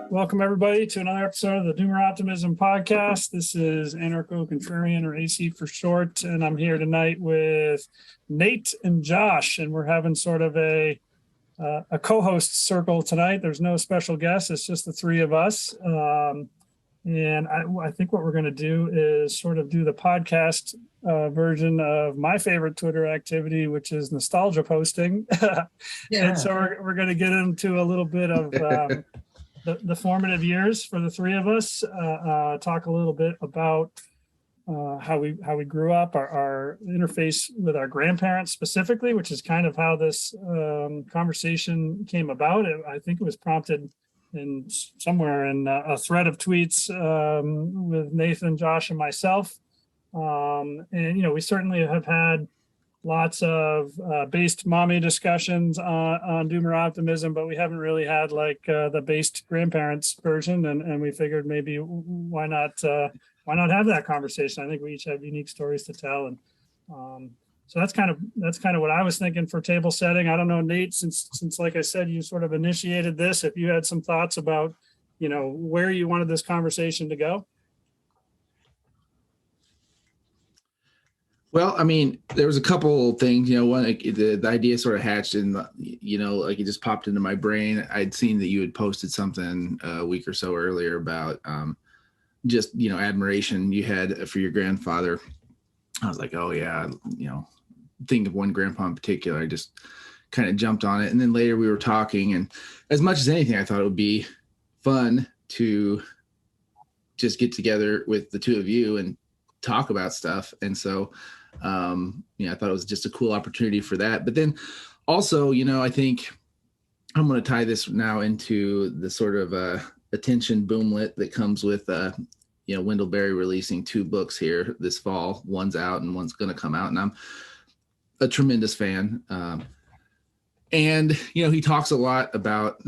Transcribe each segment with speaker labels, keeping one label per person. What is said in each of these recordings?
Speaker 1: Welcome, everybody, to another episode of the Doomer Optimism podcast. This is Anarchocontrarian, or AC for short, and I'm here tonight with Nate and Josh, and we're having sort of a co-host circle tonight. There's no special guest. It's just the three of us. And I think what we're going to do is sort of do the podcast version of my favorite Twitter activity, which is nostalgia posting. Yeah. And so we're going to get into a little bit of the formative years for the three of us, talk a little bit about how we grew up, our interface with our grandparents specifically, which is kind of how this conversation came about. I think it was prompted in somewhere in a thread of tweets with Nathan, Josh, and myself. And, we certainly have had lots of based mommy discussions on Doomer Optimism, but we haven't really had like the based grandparents version. And we figured maybe why not have that conversation? I think we each have unique stories to tell. And so that's kind of what I was thinking for table setting. I don't know, Nate, since like I said, you sort of initiated this, if you had some thoughts about, where you wanted this conversation to go.
Speaker 2: Well, I mean, there was a couple things, one, the idea sort of hatched and, like it just popped into my brain. I'd seen that you had posted something a week or so earlier about just, admiration you had for your grandfather. I was like, oh yeah, think of one grandpa in particular. I just kind of jumped on it. And then later we were talking, and as much as anything, I thought it would be fun to just get together with the two of you and talk about stuff. And so, I thought it was just a cool opportunity for that. But then also, I think I'm going to tie this now into the sort of attention boomlet that comes with, Wendell Berry releasing 2 books here this fall. One's out and one's going to come out. And I'm a tremendous fan. And, he talks a lot about,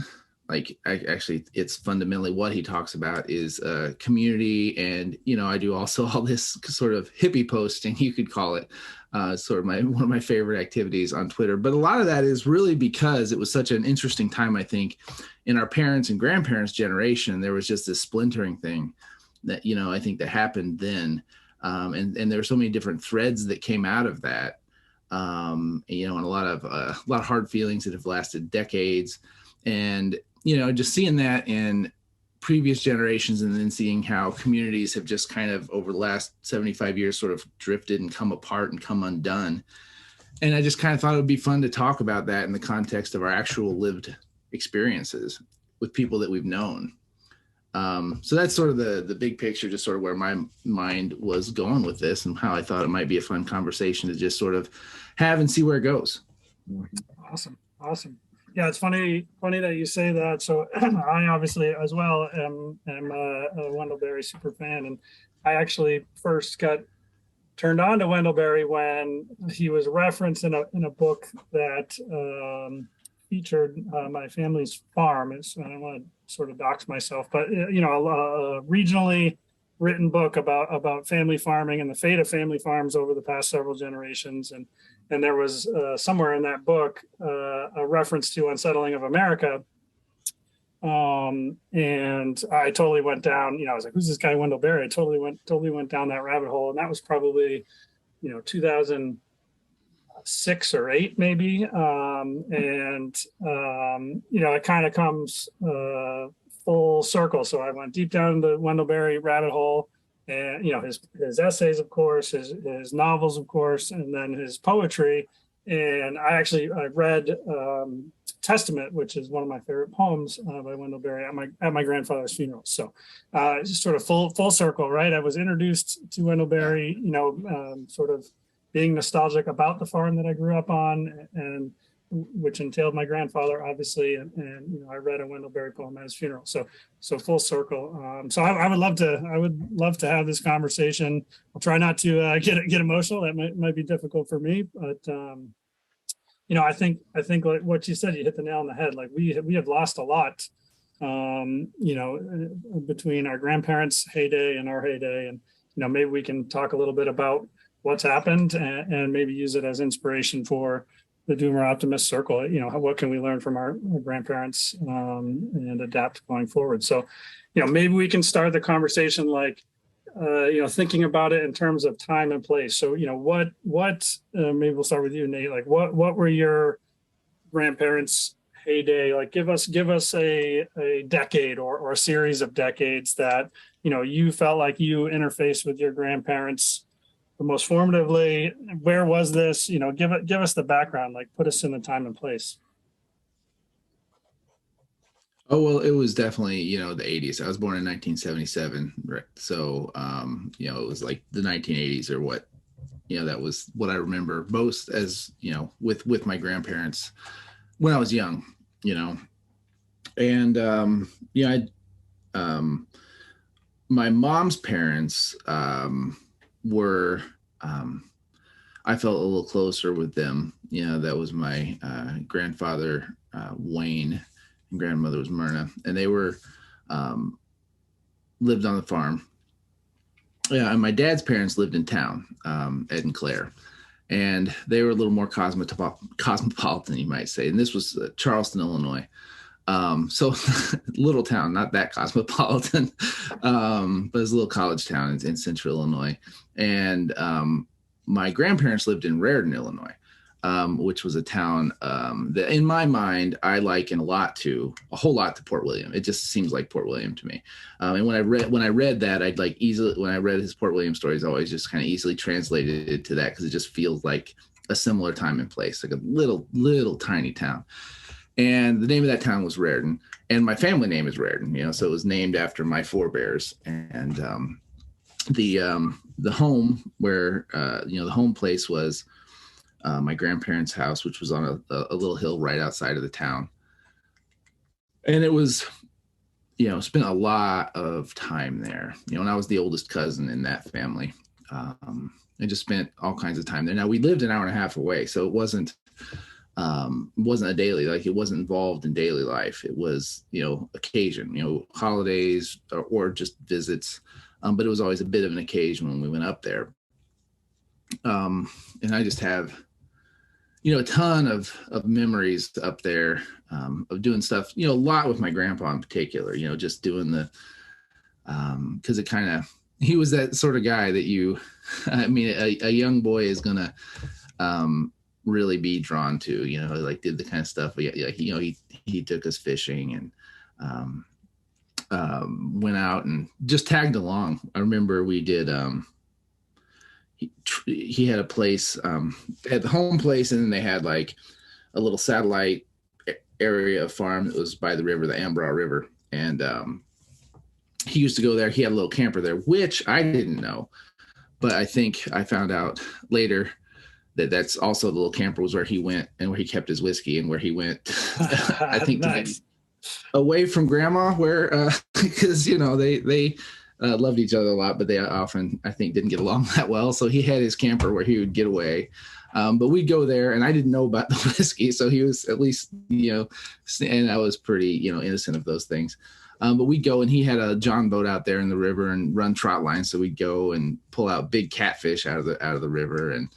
Speaker 2: actually, it's fundamentally what he talks about is community. And, I do also all this sort of hippie posting, you could call it, sort of one of my favorite activities on Twitter. But a lot of that is really because it was such an interesting time, I think, in our parents' and grandparents' generation. There was just this splintering thing that, I think that happened then. And there were so many different threads that came out of that, and a lot of hard feelings that have lasted decades. And, just seeing that in previous generations and then seeing how communities have just kind of over the last 75 years sort of drifted and come apart and come undone. And I just kind of thought it would be fun to talk about that in the context of our actual lived experiences with people that we've known. So that's sort of the big picture, just sort of where my mind was going with this and how I thought it might be a fun conversation to just sort of have and see where it goes.
Speaker 1: Awesome. Yeah, it's funny that you say that. So I obviously as well am a Wendell Berry super fan, and I actually first got turned on to Wendell Berry when he was referenced in a book that featured my family's farm. I don't want to sort of dox myself, but a regionally written book about family farming and the fate of family farms over the past several generations. And there was somewhere in that book a reference to Unsettling of America. And I totally went down, I was like, who's this guy Wendell Berry? I totally went down that rabbit hole. And that was probably, 2006 or 8 maybe. It kind of comes full circle. So I went deep down the Wendell Berry rabbit hole. And his essays, of course, his novels, of course, and then his poetry. And I read Testament, which is one of my favorite poems by Wendell Berry at my grandfather's funeral. So just sort of full circle, right? I was introduced to Wendell Berry, sort of being nostalgic about the farm that I grew up on, and which entailed my grandfather, obviously, and I read a Wendell Berry poem at his funeral. So full circle. So I would love to have this conversation. I'll try not to get emotional. That might be difficult for me, but I think like what you said, you hit the nail on the head. Like we have lost a lot, between our grandparents' heyday and our heyday, and maybe we can talk a little bit about what's happened and maybe use it as inspiration for the Doomer Optimist circle, what can we learn from our grandparents and adapt going forward? So, maybe we can start the conversation like, thinking about it in terms of time and place. So, maybe we'll start with you, Nate. Like, what were your grandparents' heyday? Like, give us a decade or a series of decades that, you felt like you interfaced with your grandparents the most formatively. Where was this? Give us the background, like put us in the time and place.
Speaker 2: Oh, well, it was definitely, the 80s. I was born in 1977. Right? So, it was like the 1980s or what, that was what I remember most as, with my grandparents when I was young, and, my mom's parents, were, I felt a little closer with them. That was my, grandfather, Wayne, and grandmother was Myrna, and they were lived on the farm. Yeah, and my dad's parents lived in town, Ed and Claire, and they were a little more cosmopolitan, you might say. And this was Charleston, Illinois. So little town, not that cosmopolitan, but it's a little college town in central Illinois. And my grandparents lived in Raritan, Illinois. Which was a town that in my mind I liken a whole lot to Port William. It just seems like Port William to me. And when I read that, I'd like easily, when I read his Port William stories, I always just kind of easily translated it to that because it just feels like a similar time and place, like a little tiny town. And the name of that town was Raritan, and my family name is Raritan. So it was named after my forebears. And the home where the home place was my grandparents' house, which was on a little hill right outside of the town. And it was, spent a lot of time there, and I was the oldest cousin in that family. I just spent all kinds of time there. Now we lived an hour and a half away, so it wasn't a daily, like it wasn't involved in daily life. It was, occasion, holidays or just visits. But it was always a bit of an occasion when we went up there. And I just have, a ton of memories up there, of doing stuff, a lot with my grandpa in particular, just doing cause he was that sort of guy that a young boy is gonna, really be drawn to, like did the kind of stuff, he took us fishing and, went out and just tagged along. I remember we did, he had a place, at the home place, and then they had like a little satellite area of farm that was by the river, the Ambra River. And he used to go there. He had a little camper there, which I didn't know, but I think I found out later that that's also the little camper was where he went and where he kept his whiskey and where he went, I think, nice. Away from grandma, where, because, they loved each other a lot, but they often, I think, didn't get along that well. So he had his camper where he would get away. But we'd go there, and I didn't know about the whiskey. So he was at least, and I was pretty, innocent of those things. But we'd go, and he had a John boat out there in the river and run trot lines. So we'd go and pull out big catfish out of the river. And,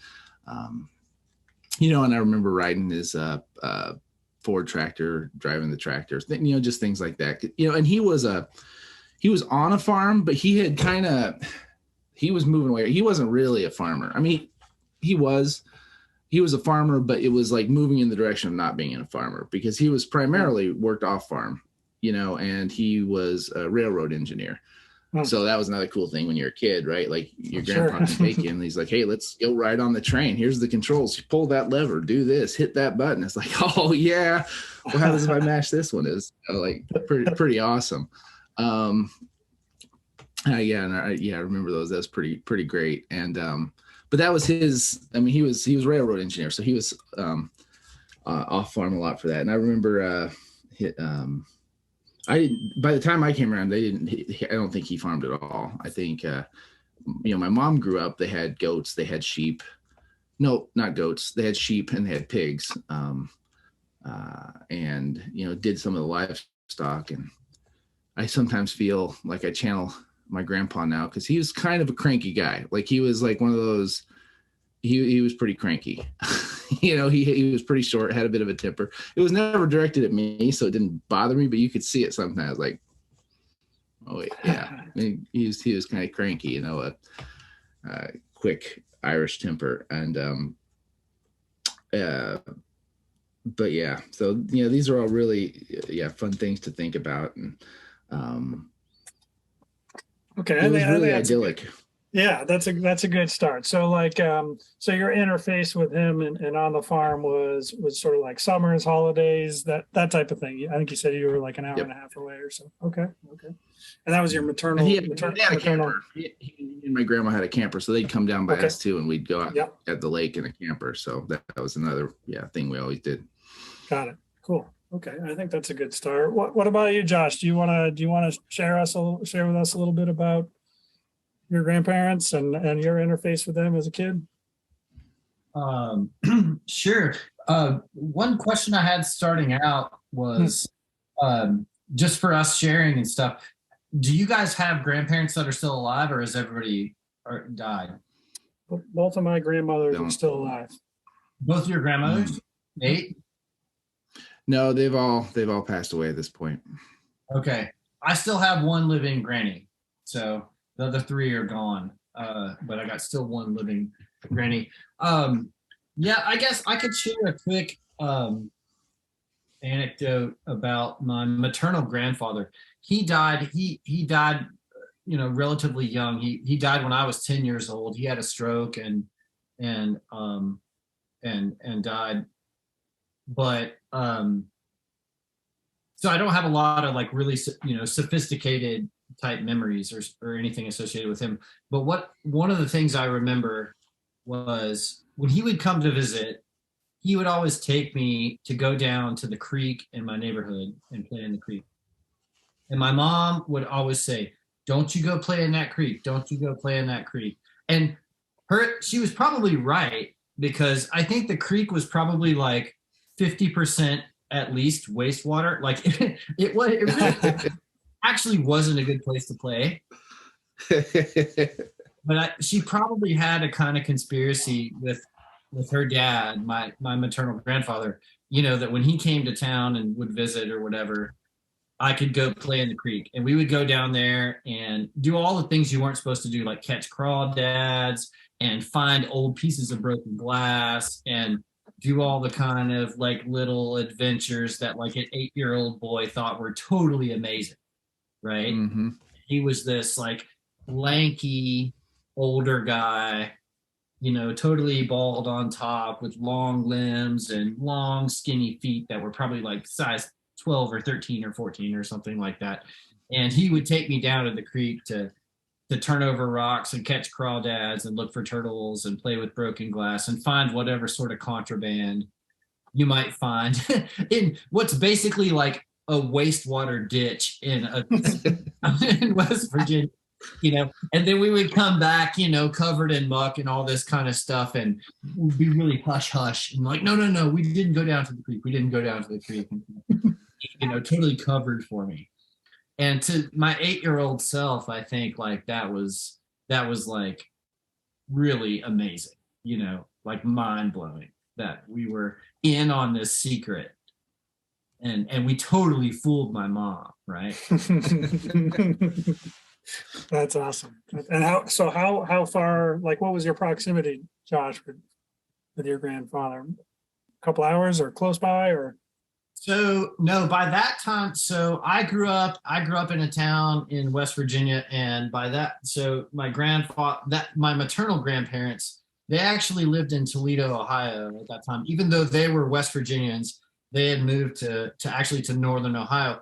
Speaker 2: and I remember riding his Ford tractor, driving the tractor, just things like that. And he was on a farm, but he was moving away. He wasn't really a farmer. I mean, he was a farmer, but it was like moving in the direction of not being a farmer because he was primarily worked off farm, and he was a railroad engineer. So that was another cool thing when you're a kid, right? Like your grandpa can take you and he's like, hey, let's go ride on the train. Here's the controls. You pull that lever, do this, hit that button. It's like, oh yeah. Well, how does if I mash this one? Is like pretty awesome. I remember those. That's pretty great. And, but that was his, he was railroad engineer. So he was, off farm a lot for that. And I remember, by the time I came around, I don't think he farmed at all. I think, my mom grew up, they had goats, they had sheep. No, not goats. They had sheep and they had pigs. And, did some of the livestock. And I sometimes feel like I channel my grandpa now because he was kind of a cranky guy. Like he was like one of those, he was pretty cranky. he was pretty short, had a bit of a temper. It was never directed at me, so it didn't bother me, but you could see it sometimes, like, oh wait, yeah. I mean, he was kind of cranky, a quick Irish temper. And but yeah, so these are all really fun things to think about. And
Speaker 1: okay,
Speaker 2: it was really idyllic.
Speaker 1: Yeah, that's a good start. So so your interface with him and on the farm was sort of like summers, holidays, that type of thing. I think you said you were like an hour and a half away or so. Okay. And that was your maternal.
Speaker 2: He had a camper. He and my grandma had a camper, so they'd come down by us too, and we'd go out at the lake in a camper. So that was another thing we always did.
Speaker 1: Got it. Cool. Okay, I think that's a good start. What about you, Josh? Do you want to share with us a little bit about your grandparents and your interface with them as a kid?
Speaker 3: Sure. One question I had starting out was just for us sharing and stuff. Do you guys have grandparents that are still alive, or has everybody died?
Speaker 1: Both of my grandmothers are still alive.
Speaker 3: Both of your grandmothers? Nate?
Speaker 2: No, they've all passed away at this point. Okay.
Speaker 3: I still have one living granny. So the other three are gone. But I got still one living granny. I guess I could share a quick anecdote about my maternal grandfather. He died relatively young. He died when I was 10 years old. He had a stroke and died. But so I don't have a lot of like really sophisticated type memories or anything associated with him. But one of the things I remember was when he would come to visit, he would always take me to go down to the creek in my neighborhood and play in the creek. And my mom would always say, "Don't you go play in that creek. Don't you go play in that creek." And she was probably right, because I think the creek was probably like 50% at least wastewater. Like it really actually wasn't a good place to play. But she probably had a kind of conspiracy with her dad, my maternal grandfather, that when he came to town and would visit or whatever, I could go play in the creek. And we would go down there and do all the things you weren't supposed to do, like catch crawdads and find old pieces of broken glass and do all the kind of like little adventures that like an 8-year-old boy thought were totally amazing, right? Mm-hmm. He was this like lanky older guy, totally bald on top with long limbs and long skinny feet that were probably like size 12 or 13 or 14 or something like that. And he would take me down to the creek to turn over rocks and catch crawdads and look for turtles and play with broken glass and find whatever sort of contraband you might find in what's basically like a wastewater ditch in West Virginia, and then we would come back, covered in muck and all this kind of stuff, and we'd be really hush hush and like, no, we didn't go down to the creek. We didn't go down to the creek. Totally covered for me. And to my 8-year-old self, I think like that was like really amazing, like mind blowing that we were in on this secret, and we totally fooled my mom, right?
Speaker 1: That's awesome. And how far, like, what was your proximity, Josh, with your grandfather? A couple hours or close by, or?
Speaker 3: So no, by that time, so I grew up in a town in West Virginia, and by that, so my maternal grandparents, they actually lived in Toledo, Ohio at that time. Even though they were West Virginians, they had moved to northern Ohio.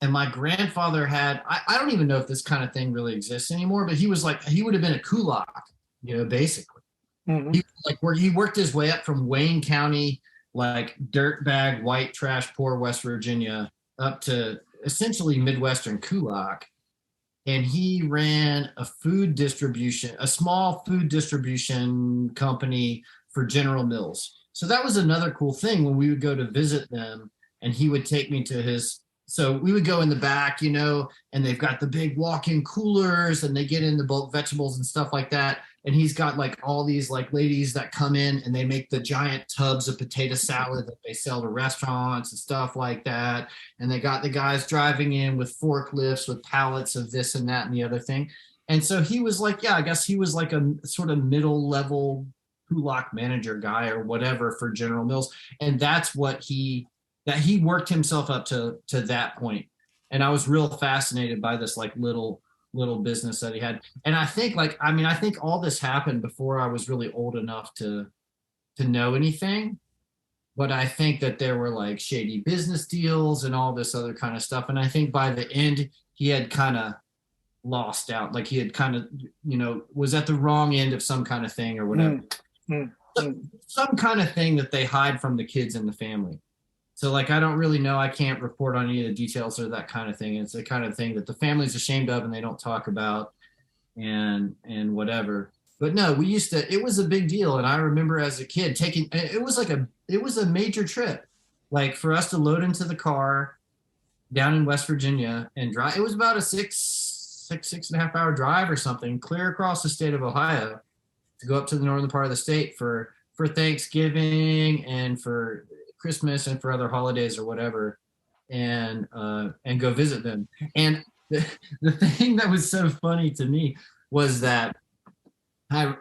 Speaker 3: And my grandfather had, I don't even know if this kind of thing really exists anymore, but he would have been a kulak, basically. Mm-hmm. He worked his way up from Wayne County, like dirtbag, white trash, poor West Virginia, up to essentially Midwestern kulak. And he ran a small food distribution company for General Mills. So that was another cool thing when we would go to visit them, and he would take me to so we would go in the back, and they've got the big walk-in coolers, and they get in the bulk vegetables and stuff like that. And he's got like all these like ladies that come in and they make the giant tubs of potato salad that they sell to restaurants and stuff like that. And they got the guys driving in with forklifts with pallets of this and that and the other thing. And so he was like, yeah, I guess he was like a sort of middle level Kulak manager guy or whatever for General Mills. And that's what he worked himself up to that point. And I was real fascinated by this like little business that he had. And I think I think all this happened before I was really old enough to know anything. But I think that there were like shady business deals and all this other kind of stuff. And I think by the end, he had kind of lost out. Like he had kind of, was at the wrong end of some kind of thing or whatever. Some kind of thing that they hide from the kids in the family. So like, I don't really know. I can't report on any of the details or that kind of thing. It's the kind of thing that the family's ashamed of and they don't talk about and whatever. But no, it was a big deal. And I remember as a kid it was a major trip. Like for us to load into the car down in West Virginia and drive, it was about a six and a half hour drive or something, clear across the state of Ohio to go up to the northern part of the state for Thanksgiving and for Christmas and for other holidays or whatever, and go visit them. And the thing that was so funny to me was that the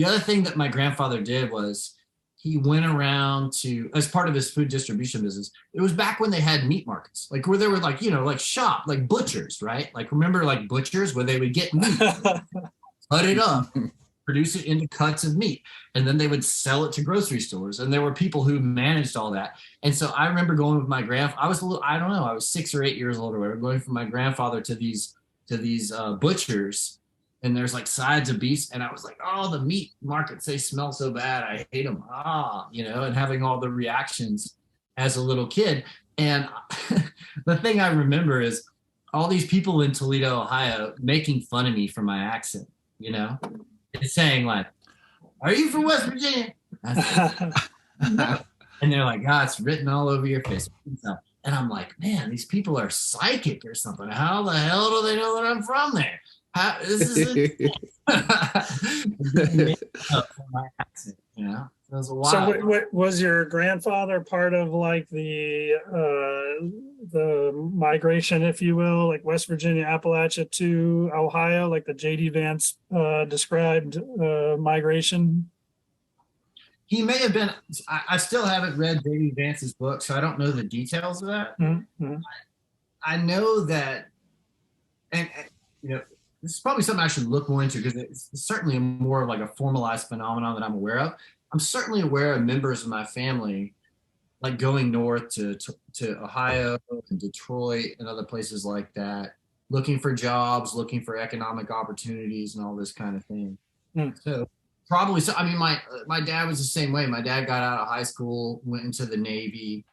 Speaker 3: other thing that my grandfather did was he went around as part of his food distribution business. It was back when they had meat markets, like where they were like, like shop, like butchers, right? Like remember like butchers where they would get meat, cut it up, produce it into cuts of meat, and then they would sell it to grocery stores. And there were people who managed all that. And so I remember going with my grandfather. I was 6 or 8 years old or whatever, going from my grandfather to these butchers, and there's like sides of beef, and I was like, oh, the meat markets, they smell so bad, I hate them, and having all the reactions as a little kid. And the thing I remember is all these people in Toledo, Ohio, making fun of me for my accent, and saying like, are you from West Virginia? No. And they're like, it's written all over your face. And I'm like, man, these people are psychic or something. How the hell do they know that I'm from there? This is my accent, It was wild.
Speaker 1: So was your grandfather part of like the migration, if you will, like West Virginia, Appalachia to Ohio, like the J.D. Vance described migration?
Speaker 3: He may have been. I still haven't read J.D. Vance's book, so I don't know the details of that.
Speaker 1: Mm-hmm.
Speaker 3: I know that, and this is probably something I should look more into because it's certainly more of like a formalized phenomenon that I'm aware of. I'm certainly aware of members of my family like going north to Ohio and Detroit and other places like that, looking for jobs, looking for economic opportunities and all this kind of thing. So probably, my dad was the same way. My dad got out of high school, went into the Navy,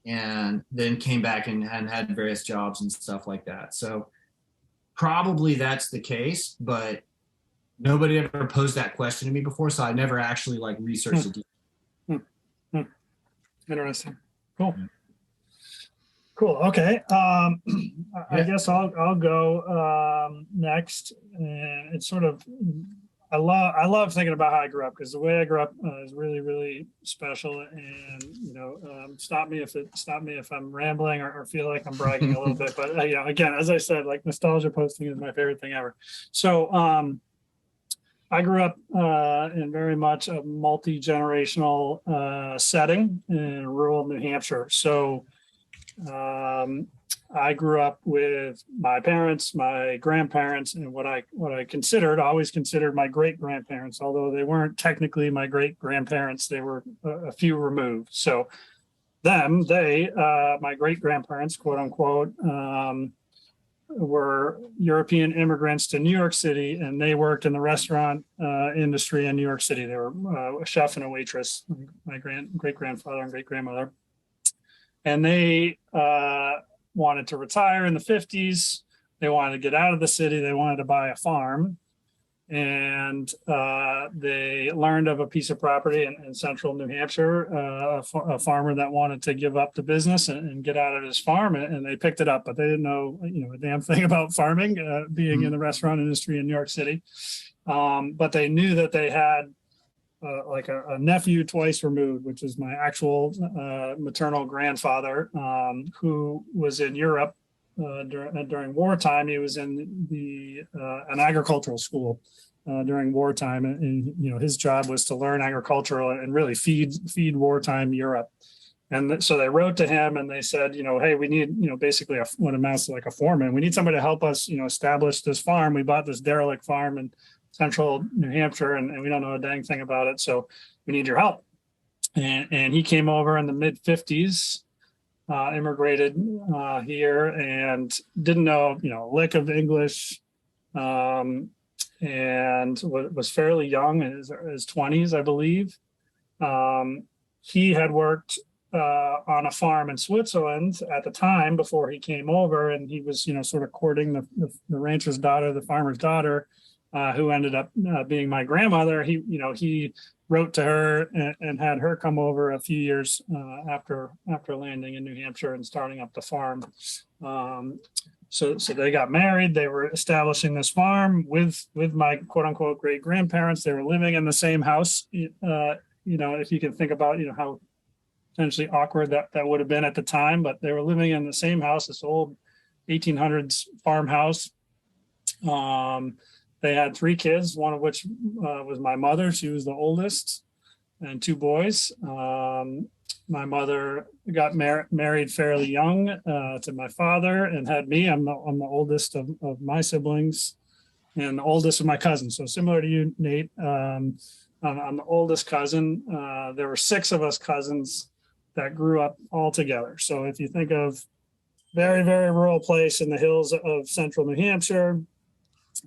Speaker 3: and then came back and had various jobs and stuff like that. So probably that's the case, but nobody ever posed that question to me before, so I never actually like researched it.
Speaker 1: Interesting. Cool. Okay. I guess I'll go next. And it's sort of, I love thinking about how I grew up, because the way I grew up is really, really special. And stop me if I'm rambling or feel like I'm bragging a little bit. But again, as I said, like nostalgia posting is my favorite thing ever. So I grew up in very much a multi-generational setting in rural New Hampshire. So I grew up with my parents, my grandparents, and what I always considered my great-grandparents, although they weren't technically my great-grandparents. They were a few removed. So my great-grandparents, quote unquote, were European immigrants to New York City, and they worked in the restaurant industry in New York City. They were a chef and a waitress, my great-grandfather and great-grandmother. And they wanted to retire in the 50s. They wanted to get out of the city. They wanted to buy a farm. And they learned of a piece of property in central New Hampshire, a farmer that wanted to give up the business and get out of his farm, and they picked it up, but they didn't know a damn thing about farming, being in the restaurant industry in New York City. But they knew that they had like a nephew twice removed, which is my actual maternal grandfather, who was in Europe during wartime. He was in an agricultural school during wartime, and his job was to learn agricultural and really feed wartime Europe. And so they wrote to him and they said, hey, we need, basically what amounts to like a foreman. We need somebody to help us, establish this farm. We bought this derelict farm in central New Hampshire, and we don't know a dang thing about it. So we need your help. And he came over in the mid 50s, immigrated here, and didn't know, a lick of English, and was fairly young in his 20s, I believe. He had worked on a farm in Switzerland at the time before he came over, and he was, sort of courting the rancher's daughter, the farmer's daughter, who ended up being my grandmother. He wrote to her and had her come over a few years after landing in New Hampshire and starting up the farm. So they got married. They were establishing this farm with my quote unquote great grandparents. They were living in the same house. If you can think about how potentially awkward that would have been at the time, but they were living in the same house, this old 1800s farmhouse. They had 3 kids, one of which was my mother. She was the oldest, and 2 boys. My mother got married fairly young to my father and had me. I'm the oldest of my siblings and the oldest of my cousins. So similar to you, Nate, I'm the oldest cousin. There were 6 of us cousins that grew up all together. So if you think of very, very rural place in the hills of central New Hampshire,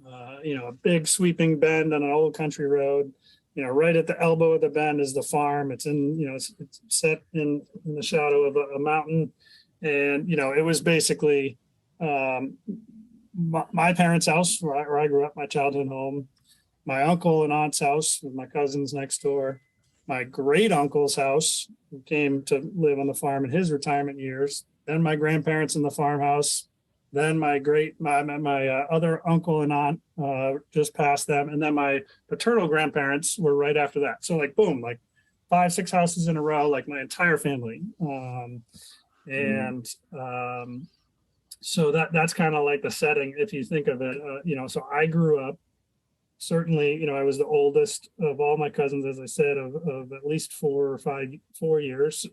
Speaker 1: a big sweeping bend on an old country road, right at the elbow of the bend is the farm. It's in, it's set in the shadow of a mountain. And, it was basically my parents' house where I grew up, my childhood home, my uncle and aunt's house with my cousins next door, my great uncle's house, who came to live on the farm in his retirement years, then my grandparents in the farmhouse, then my other uncle and aunt just past them, and then my paternal grandparents were right after that. So like boom, like 5-6 houses in a row, like my entire family. So that's kind of like the setting if you think of it. So I grew up. Certainly, I was the oldest of all my cousins, as I said, of at least 4 years.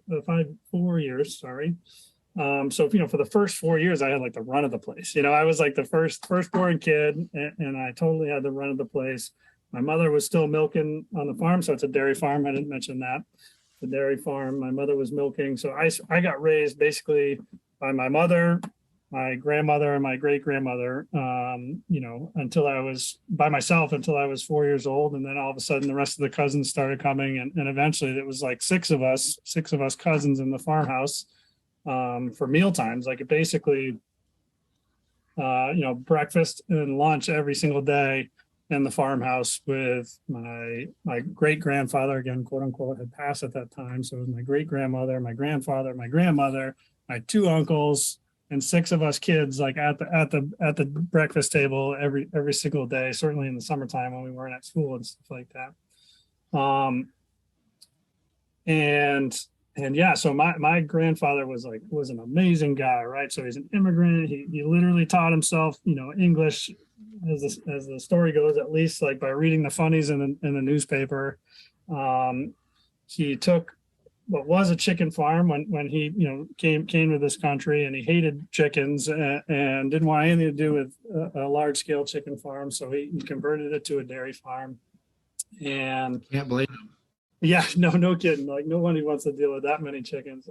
Speaker 1: Sorry. So, for the first 4 years, I had like the run of the place. I was like the firstborn kid, and I totally had the run of the place. My mother was still milking on the farm, so it's a dairy farm. I didn't mention that. The dairy farm. My mother was milking, so I got raised basically by my mother, my grandmother, and my great grandmother. Until I was by myself until I was 4 years old, and then all of a sudden the rest of the cousins started coming, and eventually it was like six of us cousins in the farmhouse. For meal times, like it basically, breakfast and lunch every single day in the farmhouse with my great grandfather, again, quote unquote, had passed at that time. So it was my great grandmother, my grandfather, my grandmother, my 2 uncles, and 6 of us kids, like at the breakfast table every single day. Certainly in the summertime when we weren't at school and stuff like that. And yeah, so my grandfather was an amazing guy, right? So he's an immigrant. He literally taught himself, English, as the story goes, at least like by reading the funnies in the newspaper. He took what was a chicken farm when he came to this country, and he hated chickens and didn't want anything to do with a large scale chicken farm. So he converted it to a dairy farm. And
Speaker 2: can't blame him.
Speaker 1: Yeah, no kidding. Like nobody wants to deal with that many chickens.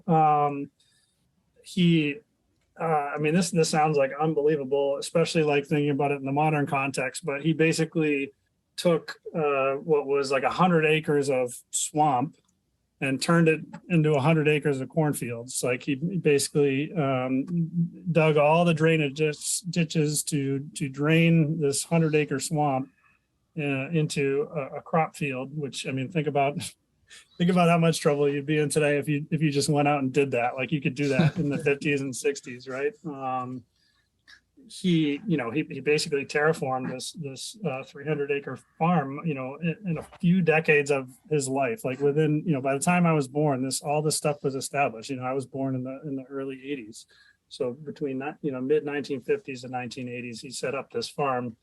Speaker 1: This sounds like unbelievable, especially like thinking about it in the modern context, but he basically took what was like 100 acres of swamp and turned it into 100 acres of cornfields. Like he basically dug all the drainage ditches to drain this 100-acre swamp into a crop field, which, think about how much trouble you'd be in today if you just went out and did that. Like you could do that in the 50s and 60s, right? he basically terraformed this 300-acre farm, in a few decades of his life. Like within, by the time I was born, all this stuff was established. I was born in the early 80s. So between that, mid 1950s and 1980s, he set up this farm.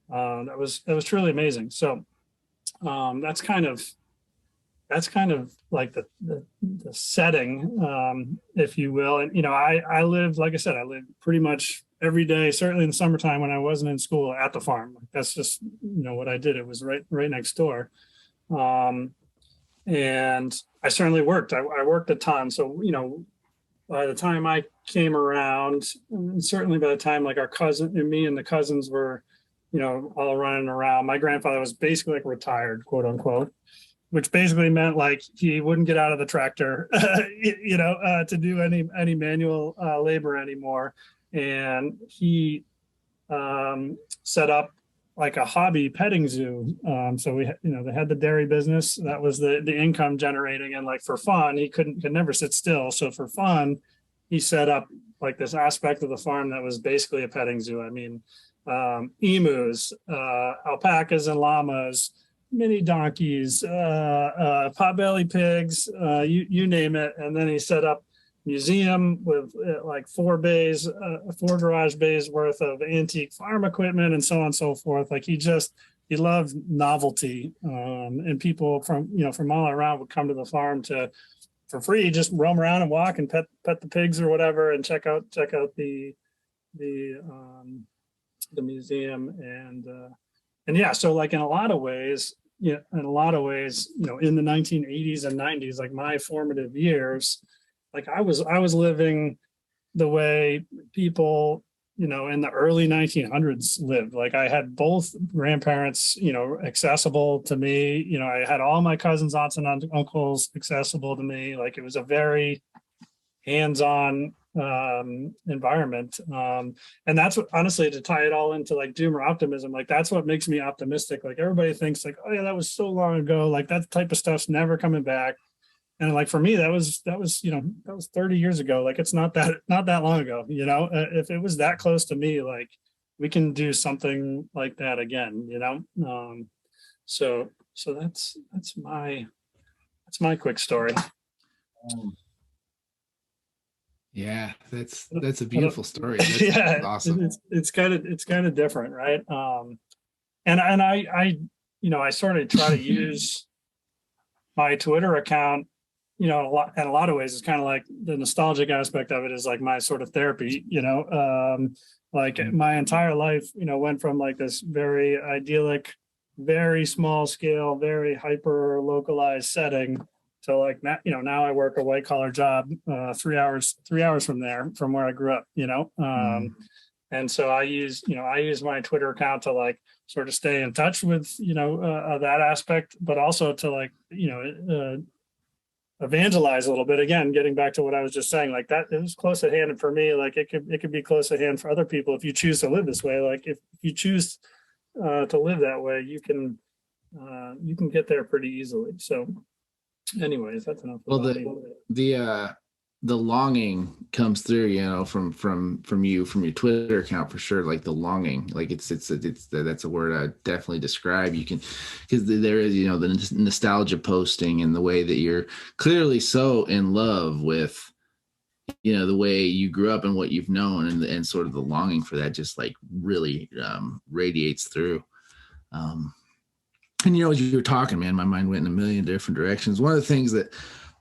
Speaker 1: That was truly amazing. So that's kind of like the setting, if you will. And, I lived, like I said, I lived pretty much every day, certainly in the summertime when I wasn't in school, at the farm. That's just, what I did. It was right next door. And I certainly worked. I worked a ton. So, by the time I came around, and certainly by the time like our cousin and me and the cousins were, all running around, my grandfather was basically like retired, quote unquote, which basically meant like he wouldn't get out of the tractor, to do any manual labor anymore. And he set up like a hobby petting zoo. So we, they had the dairy business. That was the income generating. And like for fun, he could never sit still. So for fun, he set up like this aspect of the farm that was basically a petting zoo. I mean, emus, alpacas and llamas, mini donkeys, potbelly pigs, you name it. And then he set up museum with like 4 garage bays worth of antique farm equipment and so on and so forth. Like he loved novelty, and people from all around would come to the farm for free, just roam around and walk and pet the pigs or whatever, and check out the museum. And yeah, so like in a lot of ways, in the 1980s and 90s, like my formative years, like I was living the way people, in the early 1900s lived. Like I had both grandparents, accessible to me. I had all my cousins, aunts and uncles accessible to me. Like it was a very hands-on environment. And that's what, honestly, to tie it all into like doomer optimism, like that's what makes me optimistic. Like everybody thinks like, oh yeah, that was so long ago. Like that type of stuff's never coming back. And like for me, that was 30 years ago. Like it's not that long ago. If it was that close to me, like we can do something like that again. So that's my quick story.
Speaker 2: Yeah, that's a beautiful story. That's
Speaker 1: yeah,
Speaker 2: awesome.
Speaker 1: It's kind of different, right? And I sort of try to use my Twitter account. In a lot of ways, it's kind of like the nostalgic aspect of it is like my sort of therapy, like my entire life, went from like this very idyllic, very small scale, very hyper localized setting to like, now I work a white collar job, 3 hours from where I grew up, and so I use my Twitter account to like sort of stay in touch with, that aspect, but also to like, evangelize a little bit. Again, getting back to what I was just saying, like that it was close at hand. And for me, like it could be close at hand for other people if you choose to live this way. Like if you choose to live that way, you can get there pretty easily. So anyways, that's enough.
Speaker 2: Well, the longing comes through, from you, from your Twitter account for sure. Like the longing, like it's that's a word I definitely describe. You can, because there is, the nostalgia posting and the way that you're clearly so in love with, the way you grew up and what you've known, and sort of the longing for that just like really radiates through. And as you were talking, man, my mind went in a million different directions. One of the things that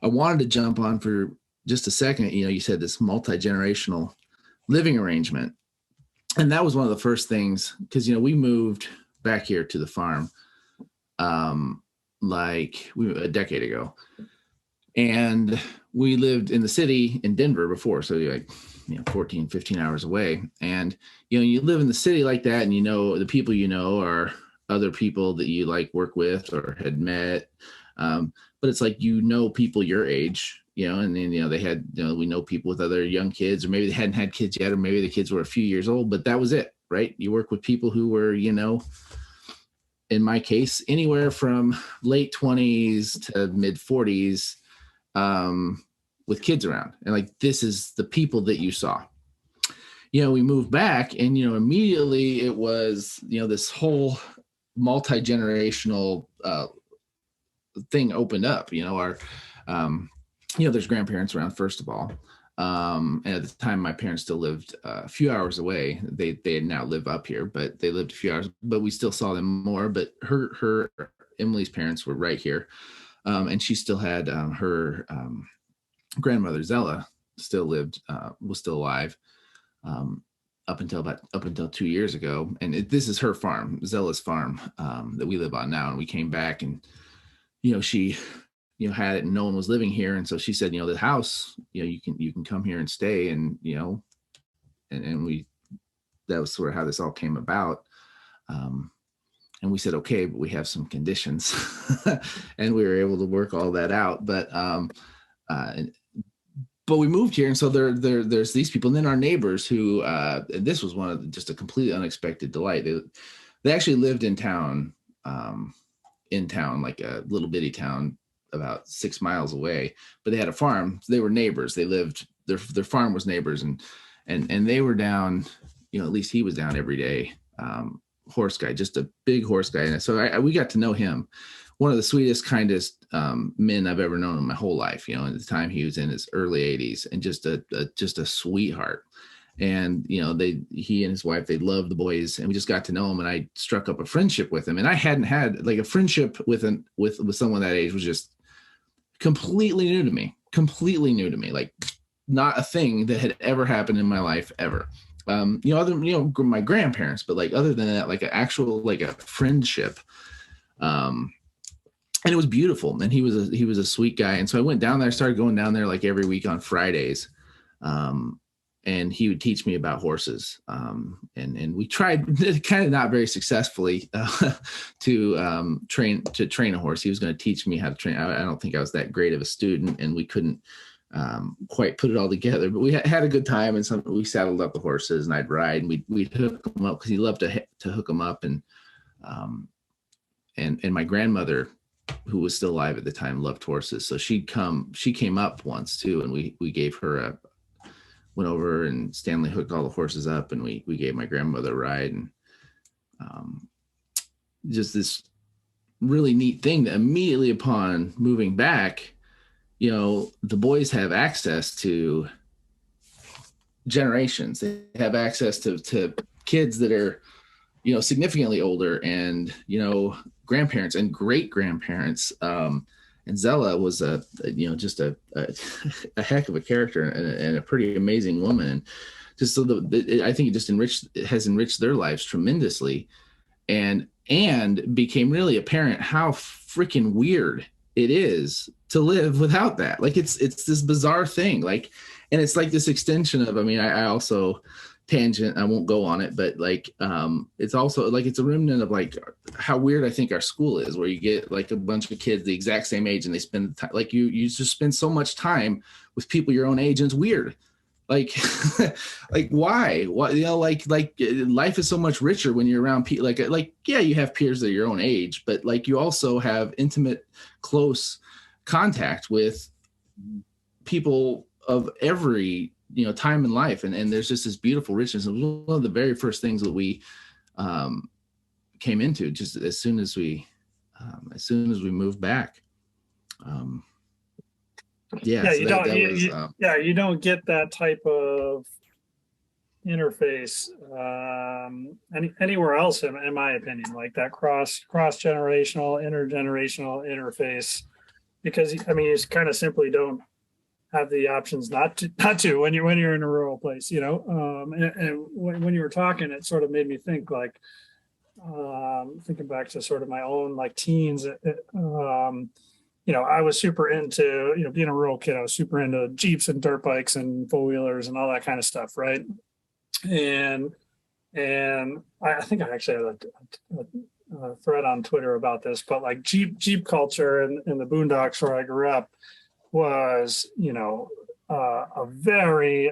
Speaker 2: I wanted to jump on for just a second, you said this multi-generational living arrangement. And that was one of the first things, because, we moved back here to the farm a decade ago. And we lived in the city in Denver before. So you're like, 14, 15 hours away. And, you live in the city like that, and the people are other people that you like work with or had met. But it's like, people your age, and then, they had, we know people with other young kids, or maybe they hadn't had kids yet, or maybe the kids were a few years old, but that was it, right? You work with people who were, in my case, anywhere from late 20s to mid 40s, with kids around. And like, this is the people that you saw. we moved back, and, immediately it was, this whole multi-generational thing opened up. Our, there's grandparents around, first of all. And at the time, my parents still lived a few hours away. They now live up here, but they lived a few hours, but we still saw them more. But Emily's parents were right here. And she still had her grandmother, Zella, was still alive up until 2 years ago. And this is her farm, Zella's farm, that we live on now. And we came back, and, she had it, and no one was living here. And so she said, the house, you can come here and stay. And, and that was sort of how this all came about. And we said, okay, but we have some conditions. And we were able to work all that out. But we moved here. And so there's these people, and then our neighbors who, and this was just a completely unexpected delight. They actually lived in town, like a little bitty town, about 6 miles away, but they had a farm. They were neighbors. They lived, their farm was neighbors, and they were down, at least he was down every day. Horse guy, just a big horse guy. And so we got to know him. One of the sweetest, kindest men I've ever known in my whole life. At the time he was in his early 80s, and just a sweetheart. And, he and his wife, they loved the boys, and we just got to know him, and I struck up a friendship with him. And I hadn't had like a friendship with someone that age was just completely new to me, like not a thing that had ever happened in my life ever. My grandparents, but like, other than that, like an actual, like a friendship. And it was beautiful. And he was a sweet guy. And so I went down there, started going down there like every week on Fridays. And he would teach me about horses. And we tried, kind of not very successfully, to train a horse. He was going to teach me how to train. I don't think I was that great of a student, and we couldn't quite put it all together, but we had a good time. And we saddled up the horses, and I'd ride, and we'd hook them up, because he loved to hook them up. And my grandmother, who was still alive at the time, loved horses. So she came up once too. And we gave her went over, and Stanley hooked all the horses up, and we gave my grandmother a ride. And just this really neat thing that immediately upon moving back, the boys have access to generations. They have access to kids that are, significantly older, and, grandparents and great grandparents. And Zella was just a heck of a character, and a pretty amazing woman. And just so I think it has enriched their lives tremendously, and became really apparent how freaking weird it is to live without that. Like it's this bizarre thing, like, and it's like this extension of, I also tangent, I won't go on it, but like, it's also like, it's a remnant of like how weird I think our school is, where you get like a bunch of kids the exact same age, and they spend like you just spend so much time with people your own age, and it's weird. Like, like why, like life is so much richer when you're around people like, yeah, you have peers that are your own age, but like you also have intimate, close contact with people of every, time in life. And there's just this beautiful richness. It was one of the very first things that we came into, just as soon as we moved back. You don't get that type of interface anywhere else, in my opinion, like that cross-generational, intergenerational interface, because you kind of simply don't have the options not to when you're in a rural place, and when you were talking, it sort of made me think, like, thinking back to sort of my own like teens. I was super into, being a rural kid, I was super into Jeeps and dirt bikes and four wheelers and all that kind of stuff. Right. And I think I actually had a thread on Twitter about this, but like Jeep culture in the boondocks where I grew up was, a very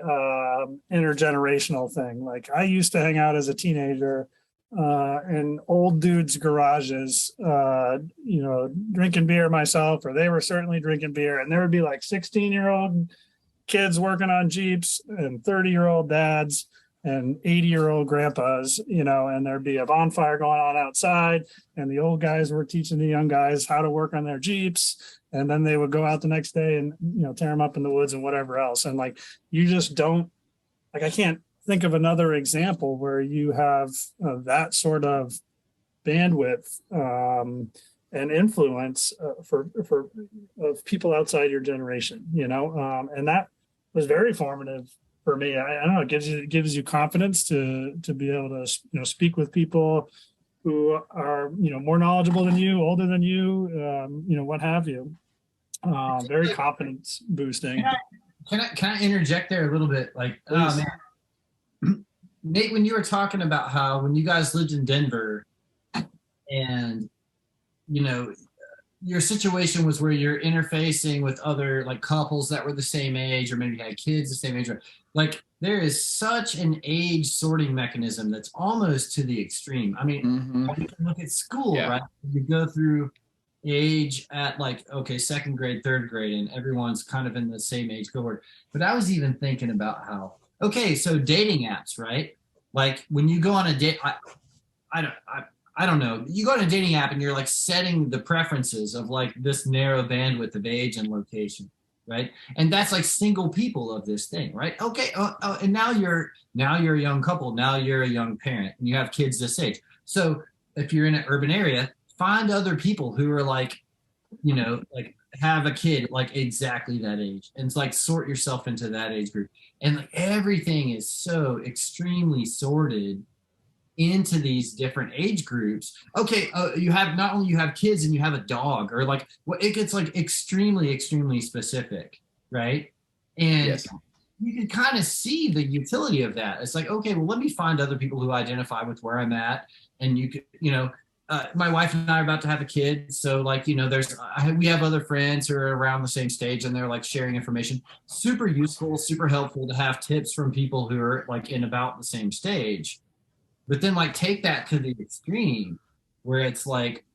Speaker 2: intergenerational thing. Like I used to hang out as a teenager in old dudes' garages, drinking beer myself, or they were certainly drinking beer. And there would be like 16-year-old kids working on Jeeps and 30-year-old dads
Speaker 1: and 80-year-old grandpas, and there'd be a bonfire going on outside, and the old guys were teaching the young guys how to work on their Jeeps. And then they would go out the next day and, tear them up in the woods and whatever else. And like, you just don't, like, I can't think of another example where you have that sort of bandwidth and influence for of people outside your generation, and that was very formative for me. I don't know, it gives you confidence to be able to, speak with people who are, more knowledgeable than you, older than you, what have you. Very confidence boosting.
Speaker 3: Can I interject there a little bit? Like, oh man, Nate, when you were talking about how when you guys lived in Denver, and your situation was where you're interfacing with other like couples that were the same age, or maybe had kids the same age, like there is such an age sorting mechanism that's almost to the extreme. I mean, you can look at school, right? You go through age at like, okay, second grade, third grade, and everyone's kind of in the same age cohort. But I was even thinking about how, okay, so dating apps, right? Like when you go on a date, I don't know. You go on a dating app and you're like setting the preferences of like this narrow bandwidth of age and location, right? And that's like single people of this thing, right? Okay, and now you're a young couple, now you're a young parent, and you have kids this age. So if you're in an urban area, find other people who are like, like have a kid like exactly that age, and it's like sort yourself into that age group. And like everything is so extremely sorted into these different age groups. Okay, you have not only you have kids and you have a dog, or like it gets like extremely specific, right? And you can kind of see the utility of that. It's like, okay, well, let me find other people who identify with where I'm at, and you could, my wife and I are about to have a kid, so like we have other friends who are around the same stage, and they're like sharing information. Super useful, super helpful to have tips from people who are like in about the same stage. But then like take that to the extreme where it's like,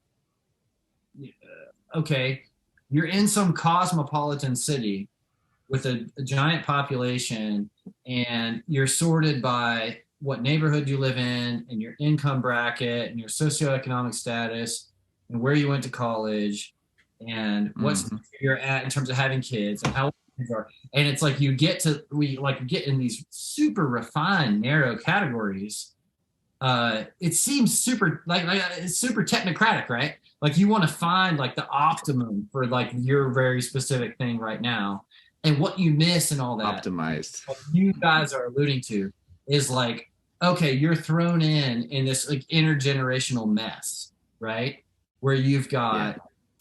Speaker 3: okay, you're in some cosmopolitan city with a giant population, and you're sorted by what neighborhood you live in, and your income bracket, and your socioeconomic status, and where you went to college, and what's you're at in terms of having kids, and how old kids are. And it's like we get in these super refined, narrow categories. It seems super like it's super technocratic, right? Like you want to find like the optimum for like your very specific thing right now, and what you miss and all that.
Speaker 2: Optimized.
Speaker 3: What you guys are alluding to is like, okay, you're thrown in this like intergenerational mess, right? Where you've got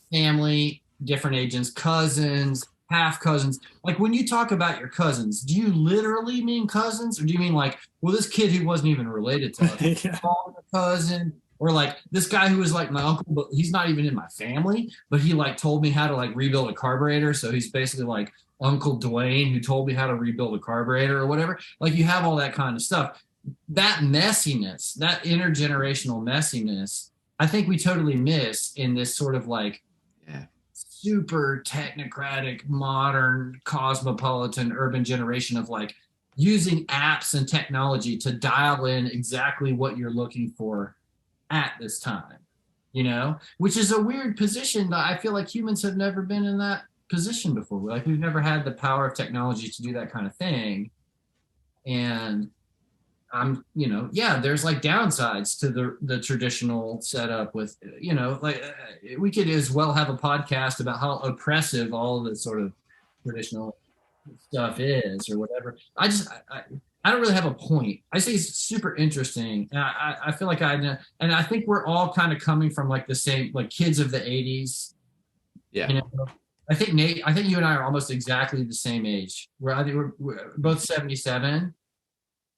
Speaker 3: family, different agents, cousins, half cousins. Like when you talk about your cousins, do you literally mean cousins, or do you mean like, well, this kid who wasn't even related to us, a cousin, or like this guy who was like my uncle, but he's not even in my family, but he like told me how to like rebuild a carburetor, so he's basically like Uncle Dwayne who told me how to rebuild a carburetor or whatever. Like you have all that kind of stuff. That messiness, that intergenerational messiness, I think we totally miss in this sort of like super technocratic, modern, cosmopolitan, urban generation of like using apps and technology to dial in exactly what you're looking for at this time, which is a weird position that I feel like humans have never been in that position before. Like we've never had the power of technology to do that kind of thing. And there's like downsides to the traditional setup with, we could as well have a podcast about how oppressive all of the sort of traditional stuff is or whatever. I don't really have a point. I say it's super interesting. And I feel like and I think we're all kind of coming from like the same, like kids of the 80s.
Speaker 2: Yeah.
Speaker 3: I think Nate, you and I are almost exactly the same age. We're both 77.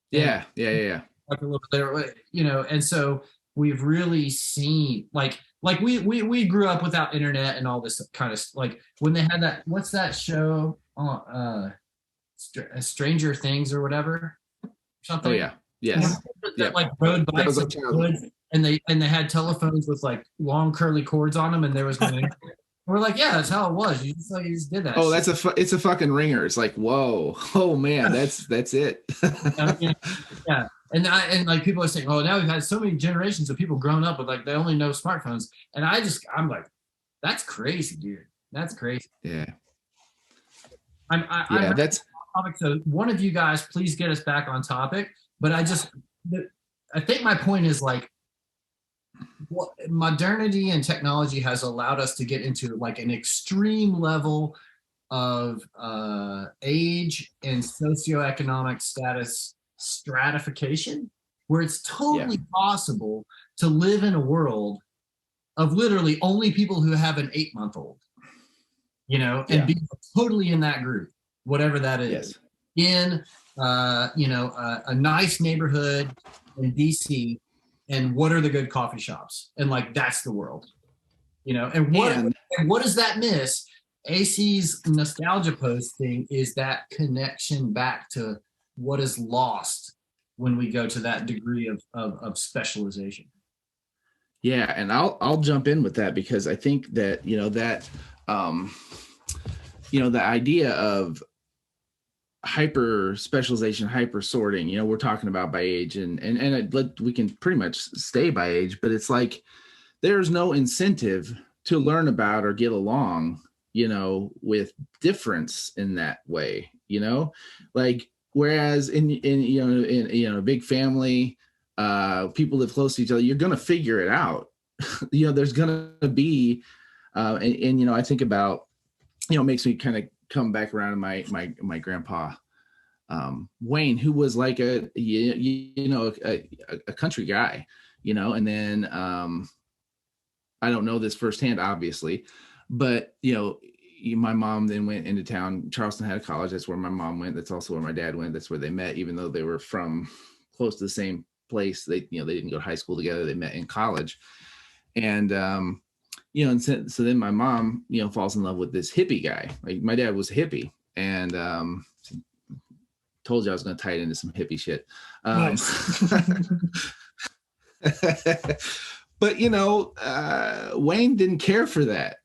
Speaker 2: Yeah.
Speaker 3: Like a little bit, and so we've really seen like we grew up without internet and all this kind of like when they had that, what's that show Stranger Things or whatever, something.
Speaker 2: Oh yeah. Yes.
Speaker 3: That like rode bikes and they had telephones with like long curly cords on them, and there was no internet. We're like, yeah, that's how it was. You just did that.
Speaker 2: Oh, it's a fucking ringer. It's like, whoa, oh man, that's it.
Speaker 3: Yeah. And like people are saying, oh, now we've had so many generations of people grown up with like they only know smartphones. And I'm like, that's crazy, dude. That's crazy.
Speaker 2: Yeah.
Speaker 3: I'm
Speaker 2: that's
Speaker 3: topic. So one of you guys, please get us back on topic. But I think my point is like, modernity and technology has allowed us to get into like an extreme level of age and socioeconomic status stratification, where it's totally possible to live in a world of literally only people who have an 8-month-old, and be totally in that group, whatever that is, in a nice neighborhood in DC. And what are the good coffee shops? And like, that's the world, and what does that miss? AC's nostalgia post thing is that connection back to what is lost when we go to that degree of specialization.
Speaker 2: Yeah. And I'll jump in with that, because I think that, the idea of hyper specialization, hyper sorting, we're talking about by age and we can pretty much stay by age, but it's like, there's no incentive to learn about or get along, with difference in that way, like, whereas in a big family, people live close to each other, you're going to figure it out. There's going to be, and I think about, it makes me kind of come back around to my grandpa, Wayne, who was like a country guy, and then I don't know this firsthand, obviously, but my mom then went into town. Charleston had a college. That's where my mom went. That's also where my dad went. That's where they met, even though they were from close to the same place. They didn't go to high school together. They met in college. And, and so then my mom, falls in love with this hippie guy. Like, my dad was a hippie, and told you I was going to tie it into some hippie shit.
Speaker 1: Nice.
Speaker 2: But, Wayne didn't care for that.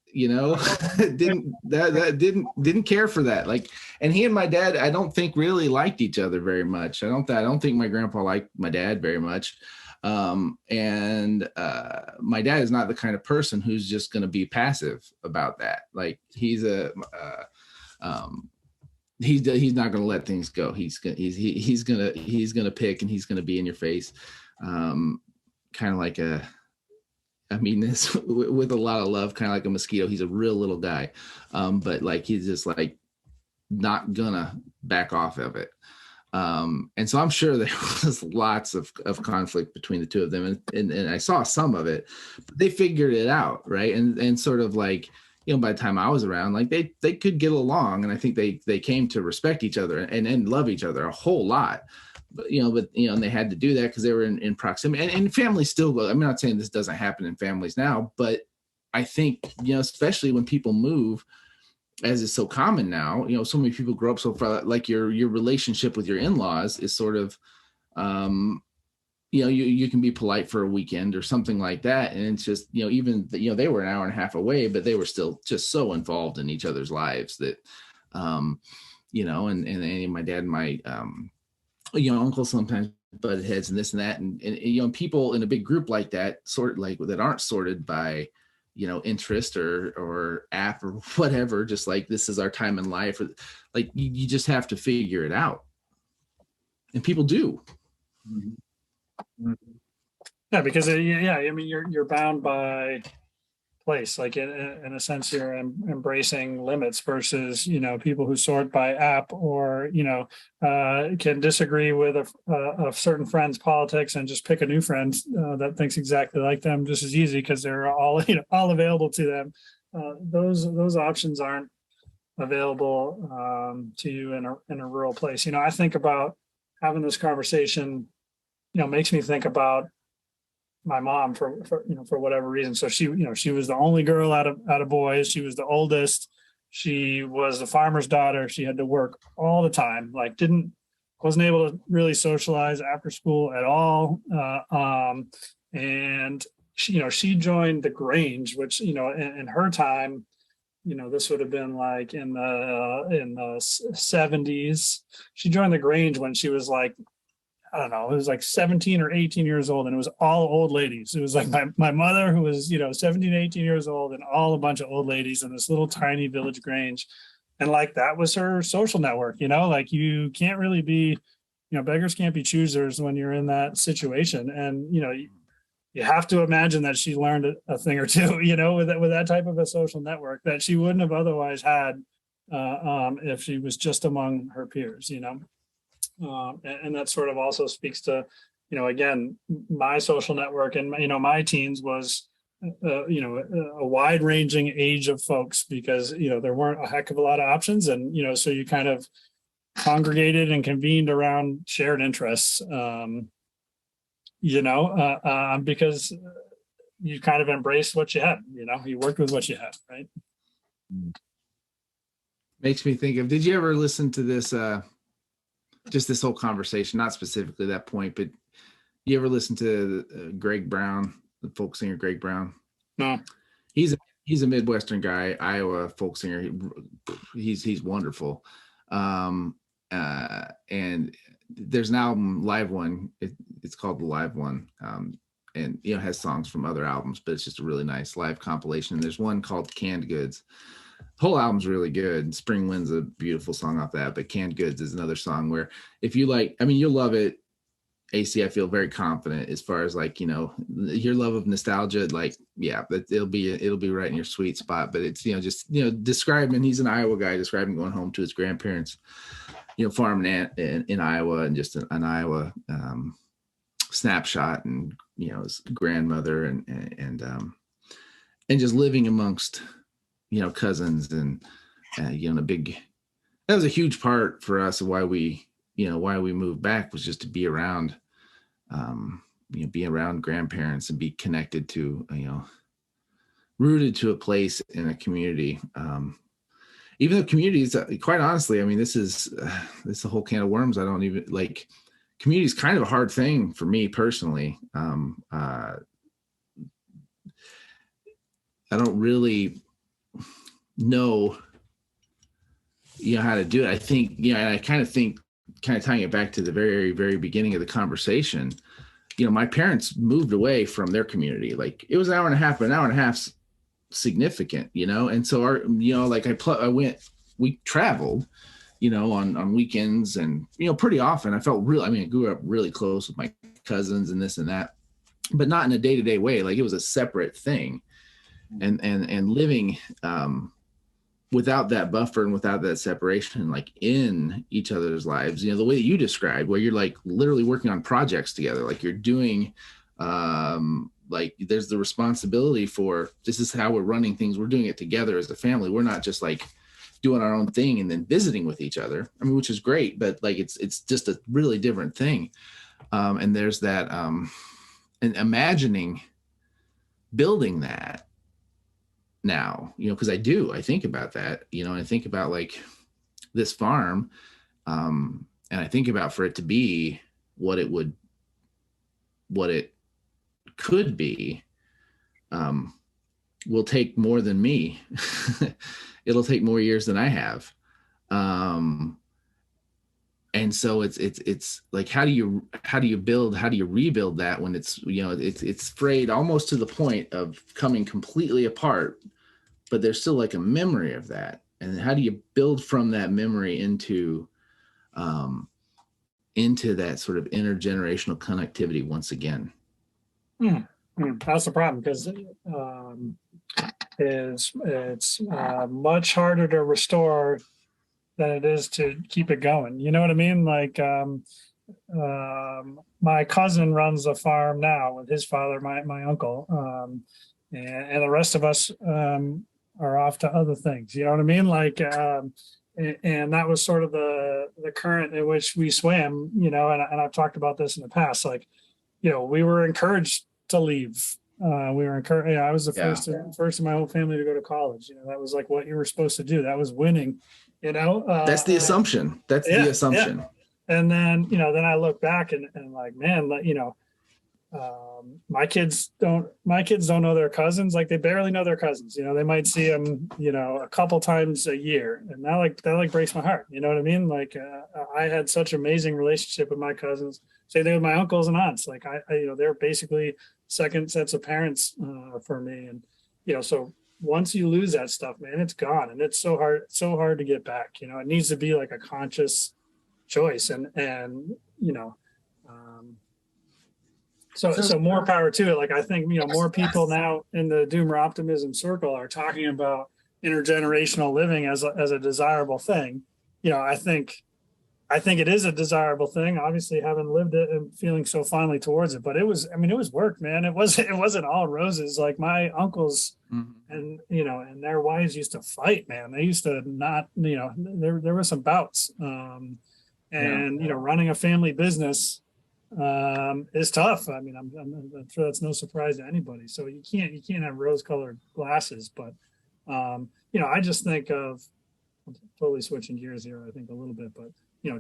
Speaker 2: didn't care for that. Like, and he and my dad, I don't think really liked each other very much. I don't think my grandpa liked my dad very much. And my dad is not the kind of person who's just going to be passive about that. Like, he's not going to let things go. He's going to pick, and he's going to be in your face. Kind of like I mean this with a lot of love, kind of like a mosquito. He's a real little guy. But like, he's just like not gonna back off of it. And so I'm sure there was lots of conflict between the two of them. And I saw some of it, but they figured it out. Right. And sort of like, by the time I was around, like they could get along. And I think they came to respect each other and love each other a whole lot. But, and they had to do that because they were in proximity, and families still, I'm not saying this doesn't happen in families now, but I think, especially when people move, as is so common now, so many people grow up so far, like your relationship with your in-laws is sort of, you can be polite for a weekend or something like that. And it's just, even, they were an hour and a half away, but they were still just so involved in each other's lives that, and my dad and my, uncle sometimes butted heads and this and that. And people in a big group like that, that aren't sorted by, interest or app or whatever, just like, this is our time in life, or like, you just have to figure it out. And people do.
Speaker 1: Yeah, because I mean, you're bound by place. Like, in a sense, you're embracing limits versus, people who sort by app or, can disagree with a certain friend's politics and just pick a new friend that thinks exactly like them just as easy because they're all, all available to them. Those options aren't available to you in a rural place. I think about having this conversation, makes me think about my mom for whatever reason. So she was the only girl out of boys. She was the oldest. She was a farmer's daughter. She had to work all the time. Like, wasn't able to really socialize after school at all. And she joined the Grange, which, in her time, this would have been like in the 70s. She joined the Grange when she was like, I don't know, it was like 17 or 18 years old, and it was all old ladies. It was like my mother, who was, 17, 18 years old, and all a bunch of old ladies in this little tiny village Grange. And like, that was her social network, like you can't really be, beggars can't be choosers when you're in that situation. And, you have to imagine that she learned a thing or two, with that type of a social network that she wouldn't have otherwise had if she was just among her peers, and that sort of also speaks to, again, my social network and, my teens was, a wide ranging age of folks, because, there weren't a heck of a lot of options. And, so you kind of congregated and convened around shared interests, because you kind of embraced what you had, you worked with what you had. Right.
Speaker 2: Makes me think of, did you ever listen to this, just this whole conversation, not specifically that point, but you ever listen to Greg Brown, the folk singer Greg Brown?
Speaker 1: No.
Speaker 2: He's a Midwestern guy, Iowa folk singer. He's wonderful. And there's an album, live one. It's called The Live One. And has songs from other albums, but it's just a really nice live compilation. And there's one called Canned Goods. The whole album's really good. Spring Wind's a beautiful song off that, but Canned Goods is another song where, if you like, you'll love it. AC, I feel very confident as far as like, your love of nostalgia, like, yeah, it'll be right in your sweet spot. But it's, describing, he's an Iowa guy, describing going home to his grandparents, farming in Iowa, and just an Iowa snapshot, and, his grandmother and just living amongst, cousins, and, that was a huge part for us of why we moved back, was just to be around, be around grandparents and be connected to, rooted to a place in a community. Even though communities, quite honestly, this is a whole can of worms. I don't even like, community is kind of a hard thing for me personally. I don't really know, how to do it. I think, and I kind of tying it back to the very, very beginning of the conversation, my parents moved away from their community. Like, it was an hour and a half, but an hour and a half's significant, and so we traveled, on weekends, and, pretty often. I felt I grew up really close with my cousins and this and that, but not in a day-to-day way. Like, it was a separate thing, and living, without that buffer and without that separation, like in each other's lives, the way that you described, where you're like literally working on projects together, like you're doing, like there's the responsibility for, this is how we're running things. We're doing it together as a family. We're not just like doing our own thing and then visiting with each other. Which is great, but like, it's just a really different thing. And there's that, and imagining building that now, because I think about that, and I think about like this farm, and I think about, for it to be what it could be, will take more than me. It'll take more years than I have. And so it's like, how do you rebuild that when it's frayed almost to the point of coming completely apart, but there's still like a memory of that. And how do you build from that memory into that sort of intergenerational connectivity once again?
Speaker 1: That's the problem, because it's much harder to restore than it is to keep it going. You know what I mean? Like, my cousin runs a farm now with his father, my uncle, and the rest of us are off to other things. You know what I mean? Like, and that was sort of the current in which we swam. And I've talked about this in the past. Like, we were encouraged to leave. We were encouraged. I was the first in my whole family to go to college. That was like what you were supposed to do. That was winning.
Speaker 2: That's the assumption. That's the assumption.
Speaker 1: Yeah. And then, then I look back and like, man, my kids don't know their cousins. Like they barely know their cousins. They might see them, a couple times a year, and that breaks my heart. You know what I mean? Like I had such amazing relationship with my cousins. Say they were my uncles and aunts. Like I they're basically second sets of parents for me. And so once you lose that stuff, man, it's gone, and it's so hard to get back. It needs to be like a conscious choice, and So more power to it. Like I think more people now in the doomer optimism circle are talking about intergenerational living as a desirable thing. I think it is a desirable thing. Obviously, having lived it and feeling so fondly towards it, but it was work, man. It wasn't all roses. Like my uncles and their wives used to fight, man. They used to not, there were some bouts, and running a family business is tough. I mean, I'm sure that's no surprise to anybody. So you can't have rose-colored glasses. But I just think of, I'm totally switching gears here, I think a little bit, but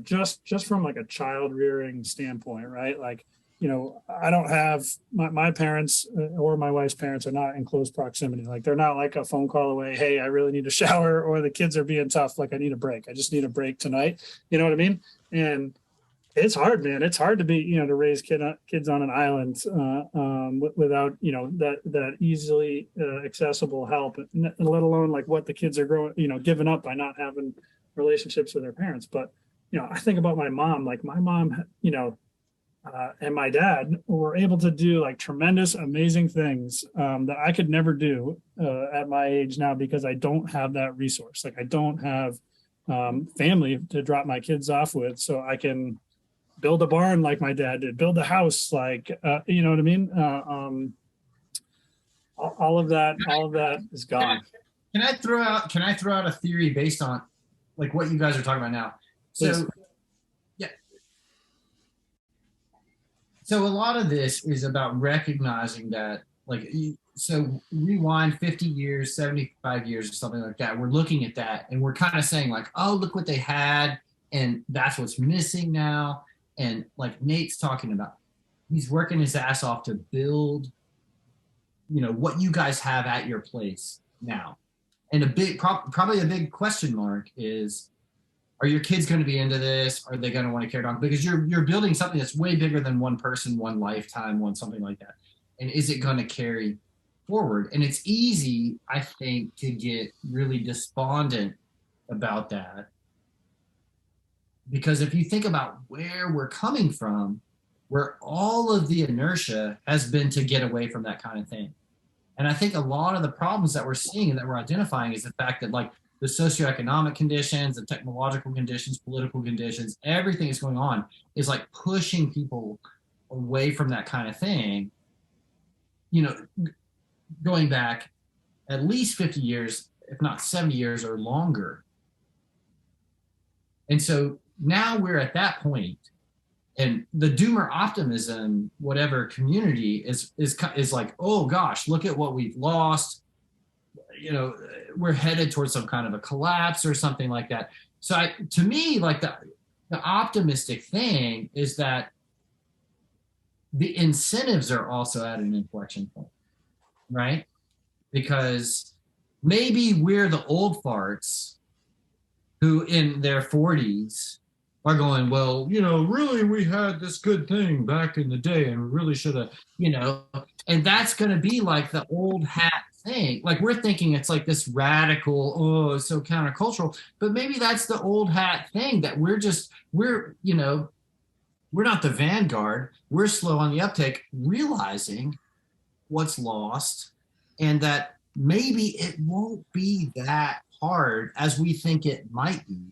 Speaker 1: just from like a child rearing standpoint, right? Like, I don't have my parents or my wife's parents are not in close proximity. Like they're not like a phone call away. Hey, I really need a shower, or the kids are being tough. Like I need a break. I just need a break tonight. You know what I mean? And it's hard, man. It's hard to be, to raise kids on an island without, that easily accessible help, let alone like what the kids are growing, giving up by not having relationships with their parents. But, I think about my mom, like my mom, and my dad were able to do like tremendous, amazing things that I could never do at my age now, because I don't have that resource. Like I don't have family to drop my kids off with, so I can build a barn like my dad did, build a house, like, you know what I mean? All of that is gone.
Speaker 3: Can I throw out a theory based on like what you guys are talking about now? So, yeah. So a lot of this is about recognizing that, like, so rewind 50 years, 75 years or something like that. We're looking at that and we're kind of saying like, oh, look what they had. And that's what's missing now. And like Nate's talking about, he's working his ass off to build, what you guys have at your place now. And probably a big question mark is, are your kids going to be into this? Are they going to want to carry it on? Because you're building something that's way bigger than one person, one lifetime, something like that. And is it going to carry forward? And it's easy, I think, to get really despondent about that. Because if you think about where we're coming from, where all of the inertia has been to get away from that kind of thing. And I think a lot of the problems that we're seeing and that we're identifying is the fact that like the socioeconomic conditions, the technological conditions, political conditions, everything that's going on is like pushing people away from that kind of thing. Going back at least 50 years, if not 70 years or longer. And so now we're at that point, and the doomer optimism, whatever community is like, oh gosh, look at what we've lost. We're headed towards some kind of a collapse or something like that. So to me, like the optimistic thing is that the incentives are also at an inflection point, right? Because maybe we're the old farts who in their 40s are going, well, really we had this good thing back in the day and we really should have, and that's going to be like the old hat thing. Like we're thinking it's like this radical, oh, it's so countercultural, but maybe that's the old hat thing that we're not the vanguard. We're slow on the uptake, realizing what's lost and that maybe it won't be that hard as we think it might be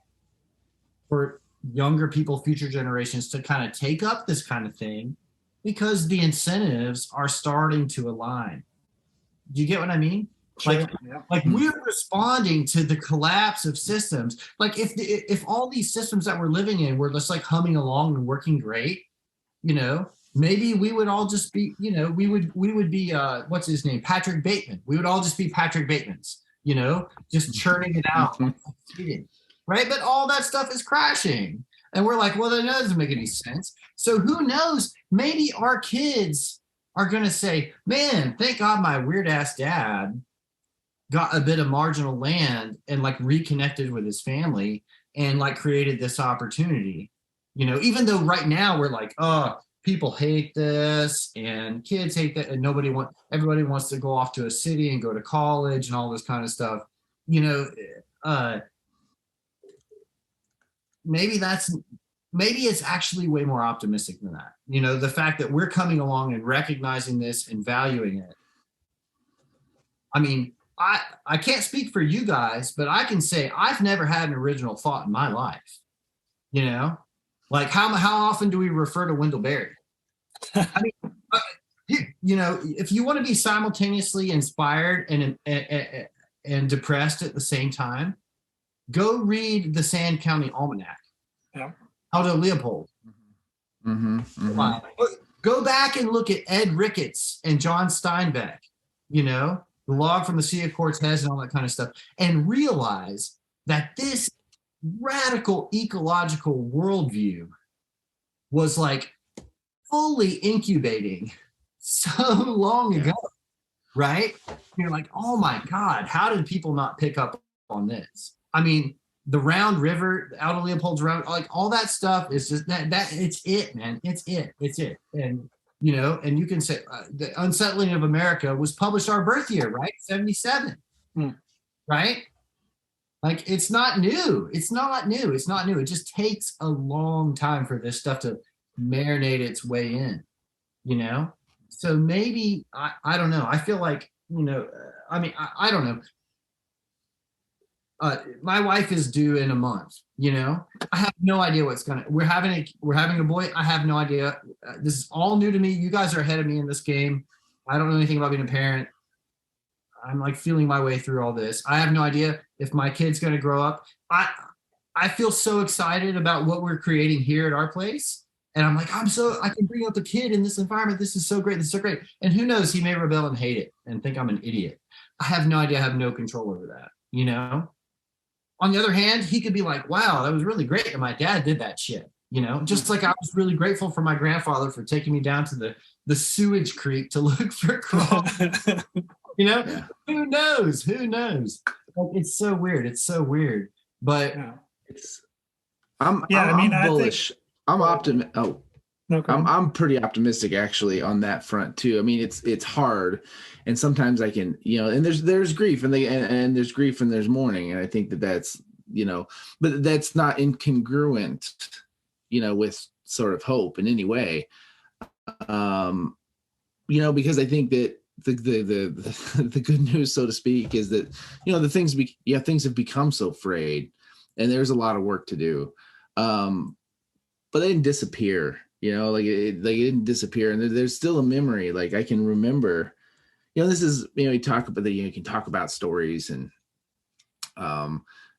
Speaker 3: for younger people, future generations to kind of take up this kind of thing because the incentives are starting to align. Do you get what I mean?
Speaker 1: Sure.
Speaker 3: Like we're responding to the collapse of systems. Like if all these systems that we're living in were just like humming along and working great, maybe we would all just be, we would be what's his name? Patrick Bateman. We would all just be Patrick Batemans, just churning it out. Right? But all that stuff is crashing. And we're like, well, that doesn't make any sense. So who knows? Maybe our kids are going to say, man, thank God my weird ass dad got a bit of marginal land and like reconnected with his family and like created this opportunity. You know, even though right now we're like, oh, people hate this and kids hate that and everybody wants to go off to a city and go to college and all this kind of stuff. You know, maybe it's actually way more optimistic than that. You know, the fact that we're coming along and recognizing this and valuing it. I mean, I can't speak for you guys, but I can say I've never had an original thought in my life. You know, like how often do we refer to Wendell Berry? I mean, you know, if you want to be simultaneously inspired and depressed at the same time, go read the Sand County Almanac.
Speaker 1: Yeah.
Speaker 3: Aldo Leopold. Go back and look at Ed Ricketts and John Steinbeck, you know, the log from the Sea of Cortez and all that kind of stuff, and realize that this radical ecological worldview was like fully incubating so long ago, right? You're like, oh my God, how did people not pick up on this? I mean, the Round River, out of Leopold's Round, like all that stuff is just that it's it, man. It's it. And, you know, and you can say the Unsettling of America was published our birth year, right? 77, right? Like, it's not new. It's not new. It just takes a long time for this stuff to marinate its way in, you know? So maybe, I don't know. I feel like, you know, I mean, I don't know. My wife is due in a month, you know, I have no idea we're having a boy. I have no idea. This is all new to me. You guys are ahead of me in this game. I don't know anything about being a parent. I'm like feeling my way through all this. I have no idea if my kid's going to grow up. I feel so excited about what we're creating here at our place. And I'm like, I can bring up the kid in this environment. This is so great. This is so great. And who knows, he may rebel and hate it and think I'm an idiot. I have no idea. I have no control over that, you know? On the other hand, he could be like, wow, that was really great. And my dad did that shit, you know, just like I was really grateful for my grandfather for taking me down to the sewage creek to look for crawl. You know, Who knows? Like, it's so weird. But
Speaker 2: I'm bullish. I'm pretty optimistic actually on that front too. I mean, it's hard, and sometimes I can, you know, and there's grief, and there's grief and there's mourning, and I think that's, you know, but that's not incongruent, you know, with sort of hope in any way, you know, because I think that the good news, so to speak, is that, you know, things have become so frayed, and there's a lot of work to do, but they didn't disappear. You know, like it didn't disappear, and there's still a memory. Like I can remember, you know, this is, you know, you can talk about stories, and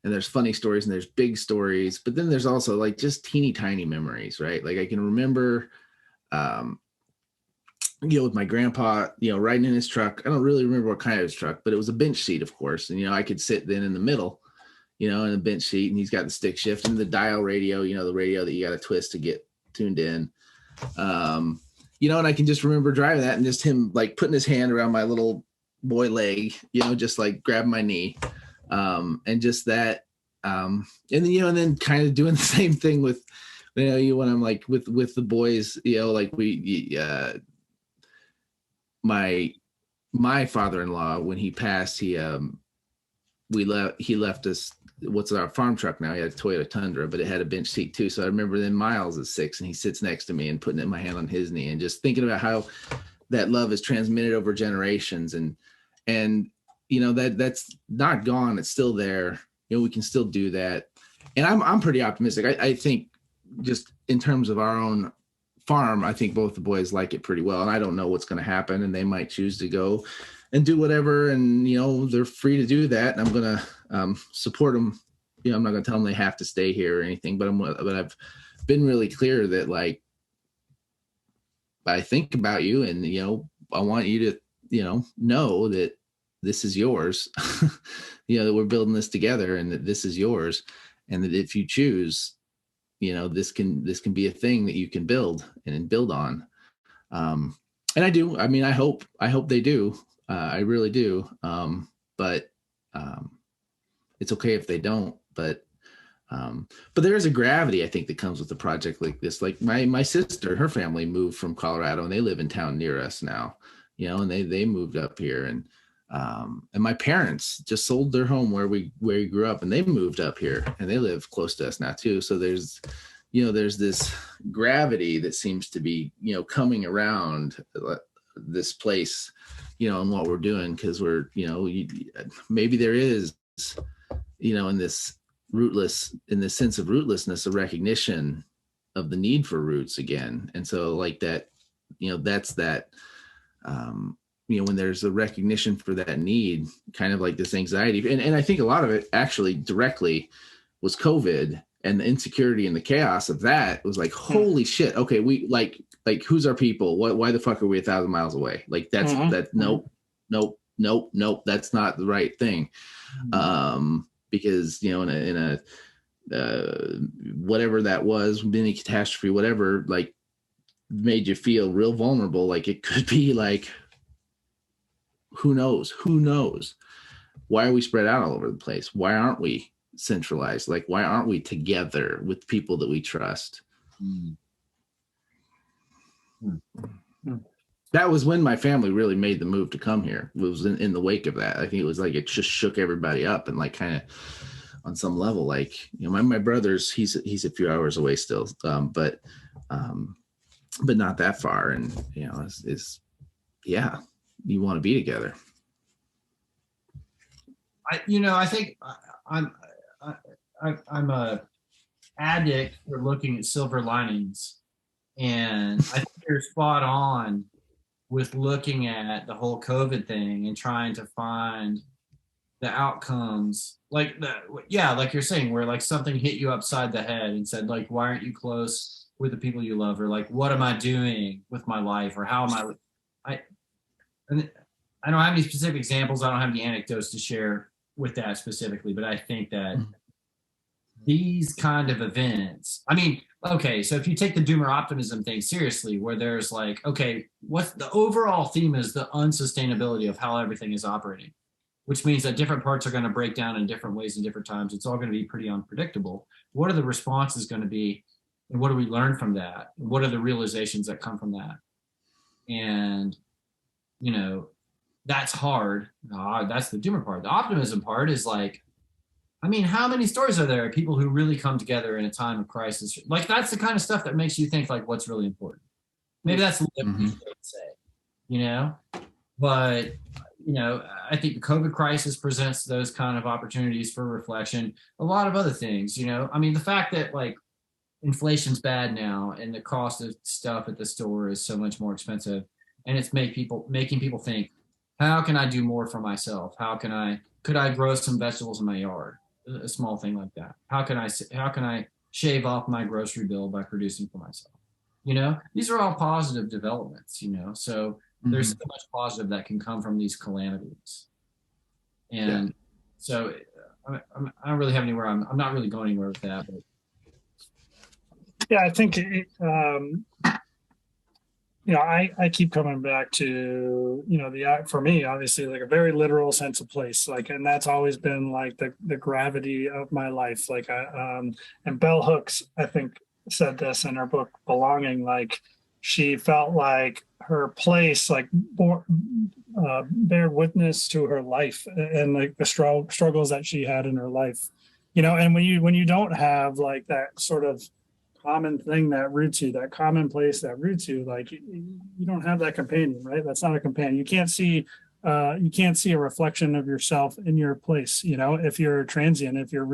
Speaker 2: there's funny stories and there's big stories, but then there's also like just teeny tiny memories, right? Like I can remember, you know, with my grandpa, you know, riding in his truck. I don't really remember what kind of his truck, but it was a bench seat, of course, and you know, I could sit then in the middle, you know, in the bench seat, and he's got the stick shift and the dial radio, you know, the radio that you got to twist to get tuned in, you know, and I can just remember driving that and just him like putting his hand around my little boy leg, you know, just like grabbing my knee, and just that, and then, you know, and then kind of doing the same thing with, you know, when I'm like with the boys, you know, like my father-in-law, when he passed, he left us what's our farm truck now. He had a Toyota Tundra, but it had a bench seat too. So I remember then Miles is 6 and he sits next to me and putting my hand on his knee and just thinking about how that love is transmitted over generations, and you know, that's not gone. It's still there. You know, we can still do that. And I'm pretty optimistic. I think just in terms of our own farm, I think both the boys like it pretty well, and I don't know what's going to happen, and they might choose to go and do whatever, and you know, they're free to do that, and I'm going to support them. You know, I'm not going to tell them they have to stay here or anything, but I've been really clear that, like, I think about you, and you know, I want you to, you know that this is yours. You know, that we're building this together, and that this is yours, and that if you choose, you know, this can be a thing that you can build and build on. And I do. I mean, I hope they do. I really do. But it's okay if they don't. But there is a gravity, I think, that comes with a project like this. Like my sister, her family moved from Colorado, and they live in town near us now. And they moved up here, and my parents just sold their home where we grew up, and they moved up here, and they live close to us now too. So there's this gravity that seems to be, coming around this place, and what we're doing, because we're, maybe there is, in this sense of rootlessness, a recognition of the need for roots again. And so like that, that's that, when there's a recognition for that need, kind of like this anxiety. And I think a lot of it actually directly was COVID, and the insecurity and the chaos of that was like, holy shit. Okay. We like who's our people? Why the fuck are we 1,000 miles away? Like that's, nope. That's not the right thing. Because, in a whatever that was, mini catastrophe, whatever, like made you feel real vulnerable. Like it could be like, who knows? Why are we spread out all over the place? Why aren't we centralized? Like, why aren't we together with people that we trust? That was when my family really made the move to come here. It was in the wake of that. I think it was like, it just shook everybody up, and like kind of on some level, like, my brother's, he's a few hours away still. But not that far. And, yeah, you want to be together.
Speaker 3: I think I'm a addict for looking at silver linings, and I think you're spot on with looking at the whole COVID thing and trying to find the outcomes, like you're saying, where like something hit you upside the head and said, like, why aren't you close with the people you love? Or like, what am I doing with my life? Or how am I don't have any specific examples. I don't have any anecdotes to share with that specifically, but I think that these kind of events, I mean, okay, so if you take the doomer optimism thing seriously, where there's like, okay, what's the overall theme is the unsustainability of how everything is operating, which means that different parts are going to break down in different ways in different times. It's all going to be pretty unpredictable. What are the responses going to be? And what do we learn from that? And what are the realizations that come from that? And, that's hard. That's the doomer part. The optimism part is like, I mean, how many stories are there of people who really come together in a time of crisis? Like, that's the kind of stuff that makes you think, like, what's really important. Maybe that's what you should say, But, I think the COVID crisis presents those kind of opportunities for reflection. A lot of other things, I mean, the fact that, like, inflation's bad now and the cost of stuff at the store is so much more expensive, and it's making people think, how can I do more for myself? Could I grow some vegetables in my yard? A small thing like that. How can I shave off my grocery bill by producing for myself? These are all positive developments, so there's so much positive that can come from these calamities. And so I don't really have anywhere. I'm not really going anywhere with that. But
Speaker 1: yeah, I think I keep coming back to, for me, obviously, like a very literal sense of place, like, and that's always been like the gravity of my life. Like, and Bell Hooks, I think, said this in her book, Belonging, like she felt like her place, like, bear witness to her life and like the struggles that she had in her life, and when you don't have like that sort of common thing that roots you, that common place that roots you, like you don't have that companion, right? That's not a companion. You can't see a reflection of yourself in your place, if you're transient, if you're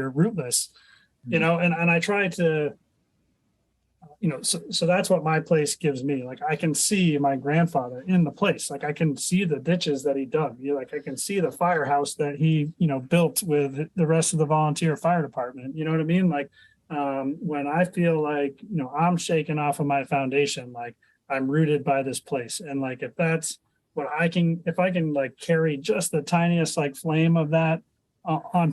Speaker 1: rootless, and I try to, so that's what my place gives me. Like, I can see my grandfather in the place. Like, I can see the ditches that he dug. Like, I can see the firehouse that he, built with the rest of the volunteer fire department. You know what I mean? Like, when I feel like, I'm shaken off of my foundation, like I'm rooted by this place. And like, if that's what if I can like carry just the tiniest like flame of that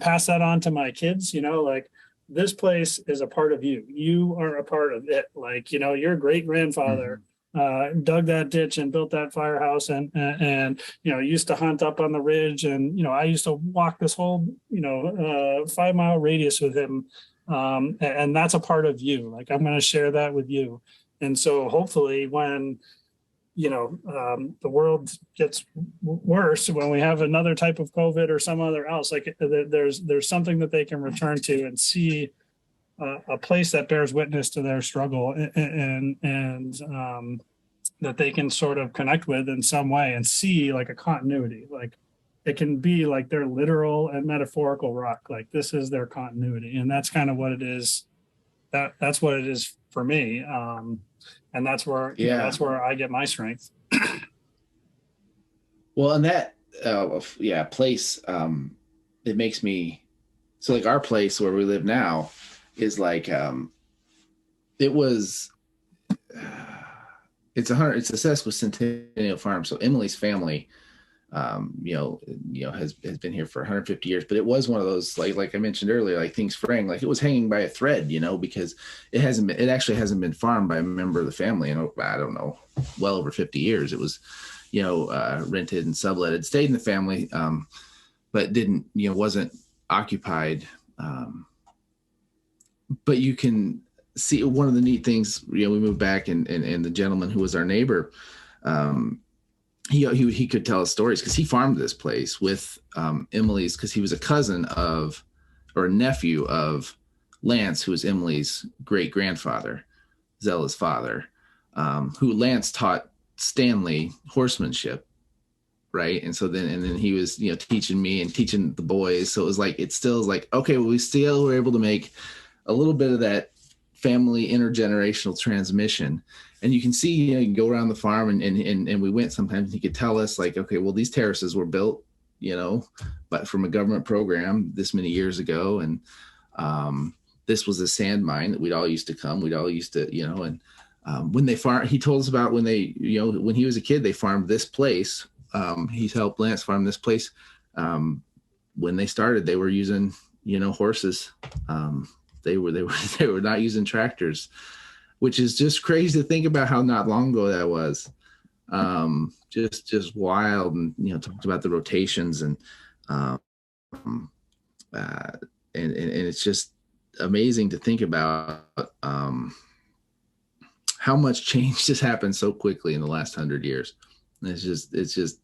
Speaker 1: pass that on to my kids, like this place is a part of you. You are a part of it. Like, your great grandfather dug that ditch and built that firehouse and used to hunt up on the ridge. And, I used to walk this whole, 5-mile radius with him. And that's a part of you. Like, I'm going to share that with you. And so hopefully when, the world gets worse, when we have another type of COVID or some other else, like there's something that they can return to and see a place that bears witness to their struggle and that they can sort of connect with in some way and see like a continuity. Like it can be like their literal and metaphorical rock. Like this is their continuity. And that's kind of what it is. That's what it is for me. And that's where, that's where I get my strength.
Speaker 2: Well, and that, place, it makes me, so like our place where we live now is like, it was, it's a sesquicentennial farm. So Emily's family, has been here for 150 years, but it was one of those, like I mentioned earlier, like things fraying, like it was hanging by a thread, because it actually hasn't been farmed by a member of the family in, I don't know, well over 50 years. It was, rented and subletted, stayed in the family, but didn't, wasn't occupied. But you can see one of the neat things, we moved back and the gentleman who was our neighbor, he could tell us stories because he farmed this place with Emily's, because he was a cousin of, or a nephew of Lance, who was Emily's great grandfather, Zella's father, who Lance taught Stanley horsemanship. Right. And so then he was, teaching me and teaching the boys. So it was like, it still is like, okay, well, we still were able to make a little bit of that family intergenerational transmission. And you can see, you can go around the farm and we went sometimes, he could tell us like, okay, well, these terraces were built, but from a government program this many years ago. And this was a sand mine that we'd all used to come. We'd all used to, when they farm, he told us about when they, when he was a kid, they farmed this place. He's helped Lance farm this place. When they started, they were using, horses. They were not using tractors, which is just crazy to think about how not long ago that was. Just wild. And, talked about the rotations and it's just amazing to think about how much change has happened so quickly in the last 100 years. And it's just,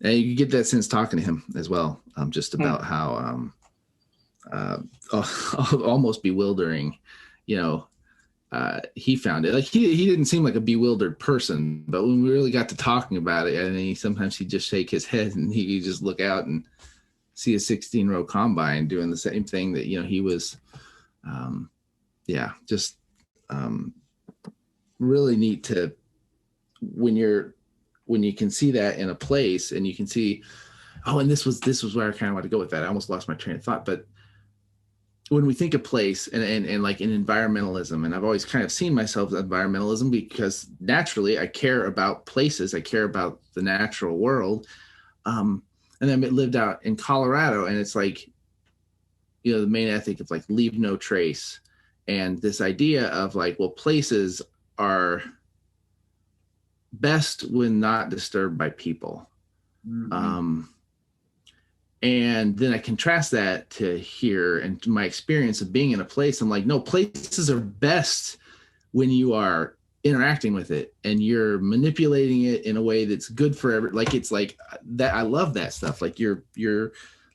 Speaker 2: and you get that sense talking to him as well, just about how almost bewildering, he found it. Like he didn't seem like a bewildered person, but when we really got to talking about it, and sometimes he'd just shake his head and he'd just look out and see a 16-row combine doing the same thing that, he was, really neat to, when you can see that in a place and you can see, and this was where I kind of wanted to go with that. I almost lost my train of thought, but when we think of place and like in environmentalism, and I've always kind of seen myself as environmentalism because naturally I care about places, I care about the natural world. And then I lived out in Colorado, and it's like, the main ethic of like leave no trace. And this idea of like, well, places are best when not disturbed by people. Mm-hmm. And then I contrast that to here and to my experience of being in a place. I'm like, no, places are best when you are interacting with it and you're manipulating it in a way that's good for it's like that. I love that stuff. Like you're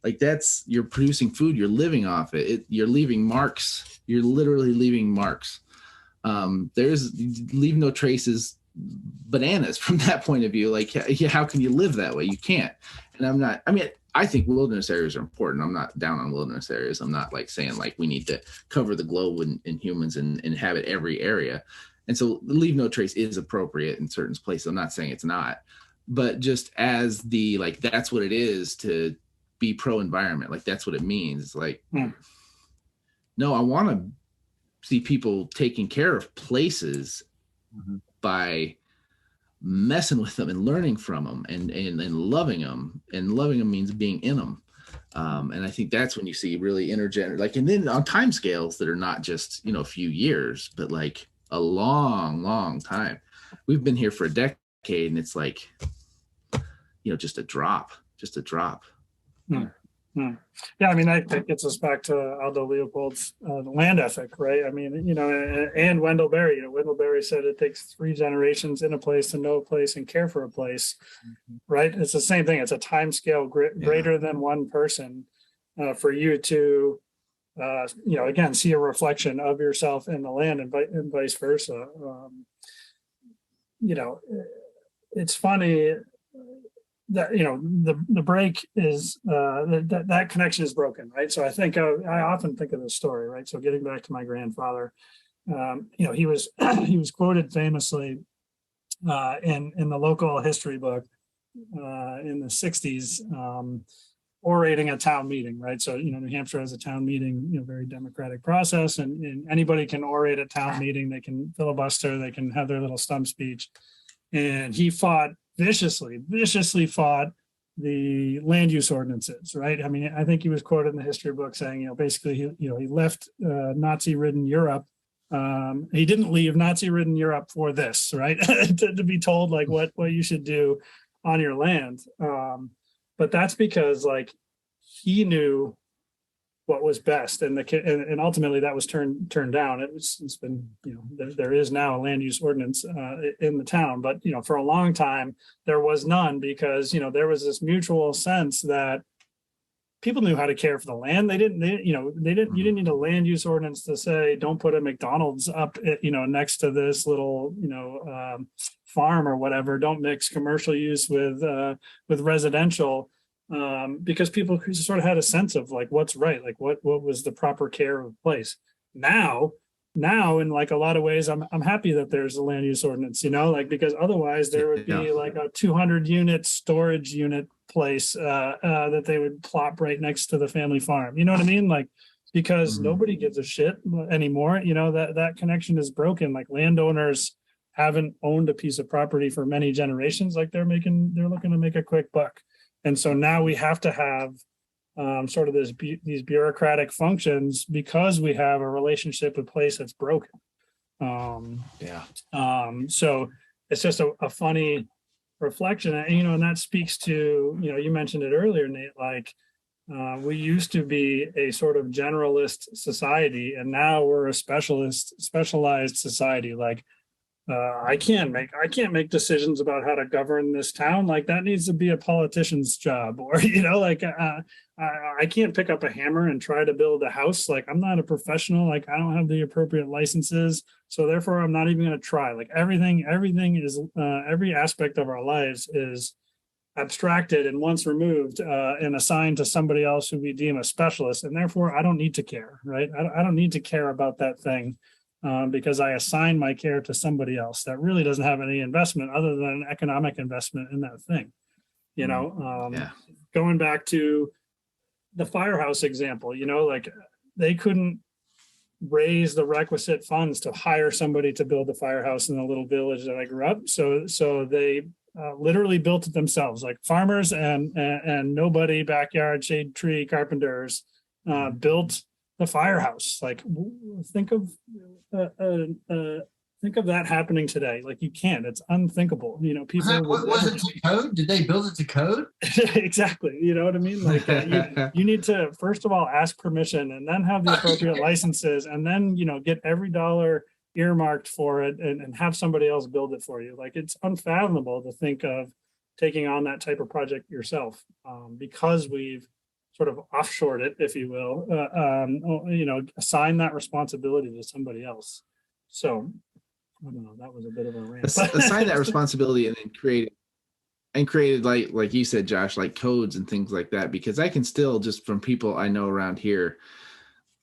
Speaker 2: like, you're producing food, you're living off it. You're leaving marks. You're literally leaving marks. There's leave no traces bananas from that point of view. Like, how can you live that way? You can't. And I think wilderness areas are important. I'm not down on wilderness areas. I'm not like saying like we need to cover the globe in humans and inhabit every area. And so leave no trace is appropriate in certain places. I'm not saying it's not, but just as that's what it is to be pro-environment. Like that's what it means. It's like, no, I want to see people taking care of places by messing with them and learning from them and loving them. And loving them means being in them. And I think that's when you see really and then on time scales that are not just, a few years, but like a long, long time. We've been here for a decade, and it's like, just a drop.
Speaker 1: Hmm. Yeah, I mean, I think it gets us back to Aldo Leopold's land ethic, right? I mean, and Wendell Berry. Wendell Berry said it takes 3 generations in a place to know a place and care for a place, right? It's the same thing. It's a time scale greater than one person for you to, again, see a reflection of yourself in the land and vice versa. It's funny that the break is that connection is broken, right? So I often think of this story, right? So getting back to my grandfather, he was quoted famously in the local history book in the 60s, orating a town meeting, right? So New Hampshire has a town meeting, very democratic process, and anybody can orate a town meeting. They can filibuster, they can have their little stump speech, and he viciously fought the land use ordinances, right? I mean, I think he was quoted in the history book saying, basically, he left Nazi-ridden Europe. He didn't leave Nazi-ridden Europe for this, right? to be told like what you should do on your land. But that's because he knew what was best, and ultimately that was turned down. It's been there is now a land use ordinance in the town, but for a long time there was none, because there was this mutual sense that people knew how to care for the land. You didn't need a land use ordinance to say don't put a McDonald's up next to this little farm or whatever. Don't mix commercial use with residential. Because people sort of had a sense of what's right, what was the proper care of the place. Now in a lot of ways, I'm happy that there's a land use ordinance, because otherwise there would be a 200 unit storage unit place that they would plop right next to the family farm. You know what I mean? Because nobody gives a shit anymore. That connection is broken. Landowners haven't owned a piece of property for many generations. They're looking to make a quick buck. And so now we have to have sort of these bureaucratic functions because we have a relationship with place that's broken. So it's just a funny reflection, and that speaks to, you mentioned it earlier, Nate, we used to be a sort of generalist society, and now we're a specialized society. I can't make decisions about how to govern this town. That needs to be a politician's job, or I can't pick up a hammer and try to build a house. I'm not a professional. I don't have the appropriate licenses, so therefore I'm not even going to try. Everything is every aspect of our lives is abstracted and once removed and assigned to somebody else who we deem a specialist, and therefore I don't need to care, right? I don't need to care about that thing. Because I assign my care to somebody else that really doesn't have any investment other than an economic investment in that thing. Going back to the firehouse example, they couldn't raise the requisite funds to hire somebody to build the firehouse in the little village that I grew up. So they literally built it themselves, farmers and nobody, backyard shade tree carpenters built the firehouse. Think of that happening today. You can't. It's unthinkable. People.
Speaker 3: Was it to code? Did they build it to code?
Speaker 1: Exactly. You know what I mean? You need to first of all ask permission, and then have the appropriate licenses, and then get every dollar earmarked for it, and have somebody else build it for you. It's unfathomable to think of taking on that type of project yourself, because we've sort of offshored it, if you will, assign that responsibility to somebody else. So I don't know, that was a bit of a rant.
Speaker 2: Assign that responsibility and then created like you said, Josh, codes and things like that, because I can still, just from people I know around here,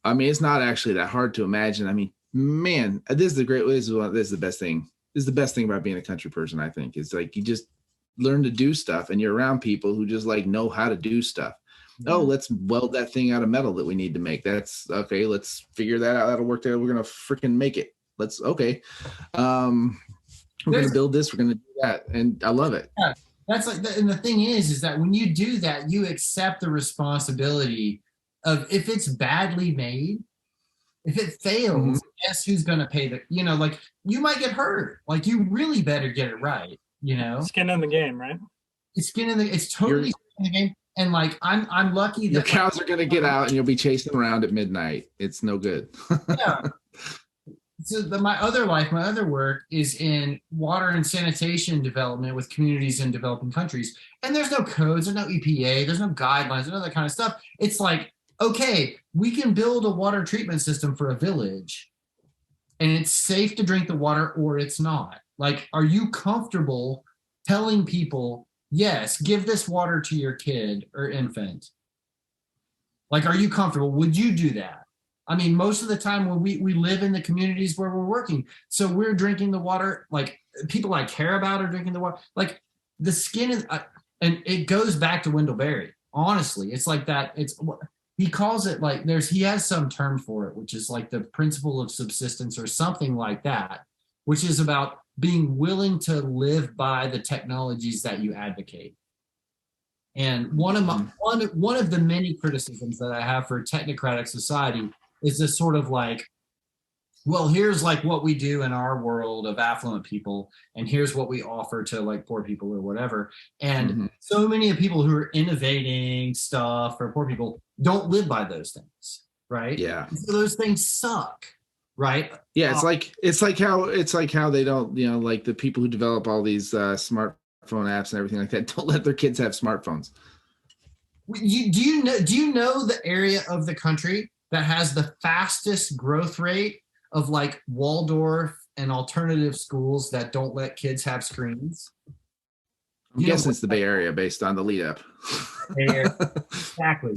Speaker 2: I mean, it's not actually that hard to imagine. I mean, man, this is the best thing. This is the best thing about being a country person, I think. It's you just learn to do stuff, and you're around people who just know how to do stuff. Oh, let's weld that thing out of metal that we need to make. That's okay. Let's figure that out. That'll work there. We're going to freaking make it. We're going to build this. We're going to do that. And I love it.
Speaker 3: Yeah, that's and the thing is that when you do that, you accept the responsibility of, if it's badly made, If it fails, guess who's going to pay like you might get hurt. Like you really better get it right,
Speaker 1: Skin in the game, right?
Speaker 3: It's totally skin in the game. And like I'm lucky that
Speaker 2: your cows are going to get out and you'll be chasing around at midnight. It's no good.
Speaker 3: Yeah. So my other work is in water and sanitation development with communities in developing countries. And there's no codes, there's no EPA, there's no guidelines, there's no that kind of stuff. It's like, okay, we can build a water treatment system for a village and it's safe to drink the water or it's not. Like, are you comfortable telling people, yes, give this water to your kid or infant? Like, are you comfortable? Would you do that? I mean, most of the time when we live in the communities where we're working, so we're drinking the water, like people I care about are drinking the water, like the skin is, and it goes back to Wendell Berry. Honestly, it's like that. He calls it like he has some term for it, which is like the principle of subsistence or something like that, which is about being willing to live by the technologies that you advocate. And one of the many criticisms that I have for technocratic society is this sort of like, well, here's like what we do in our world of affluent people, and here's what we offer to like poor people or whatever. And so many of people who are innovating stuff for poor people don't live by those things, right?
Speaker 2: Yeah.
Speaker 3: So those things suck, right?
Speaker 2: Yeah, it's like how they don't, like the people who develop all these smartphone apps and everything like that don't let their kids have smartphones.
Speaker 3: Do you know the area of the country that has the fastest growth rate of like Waldorf and alternative schools that don't let kids have screens?
Speaker 2: I'm guessing it's the Bay Area based on the lead up.
Speaker 3: Exactly.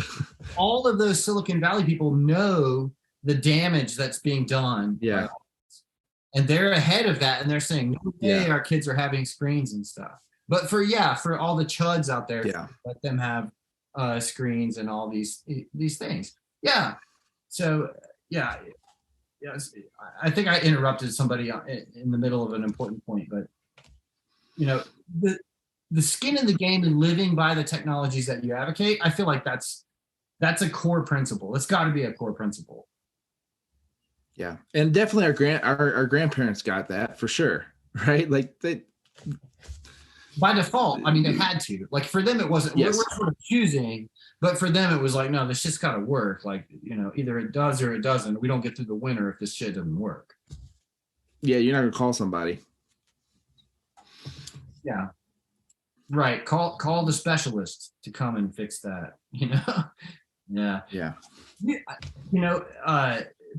Speaker 3: All of those Silicon Valley people know the damage that's being done.
Speaker 2: Yeah.
Speaker 3: And they're ahead of that. And they're saying, no way our kids are having screens and stuff. But for all the chuds out there, let them have screens and all these things. Yeah. So, I think I interrupted somebody in the middle of an important point, but the skin in the game and living by the technologies that you advocate, I feel like that's a core principle. It's got to be a core principle.
Speaker 2: Yeah, and definitely our grandparents got that for sure, right? Like they.
Speaker 3: By default, I mean, they had to. Like for them, it wasn't. We're sort of choosing. But for them, it was like, no, this just got to work. Like, either it does or it doesn't. We don't get through the winter if this shit doesn't work.
Speaker 2: Yeah, you're not going to call somebody.
Speaker 3: Yeah. Right. Call the specialist to come and fix that, Yeah.
Speaker 2: Yeah.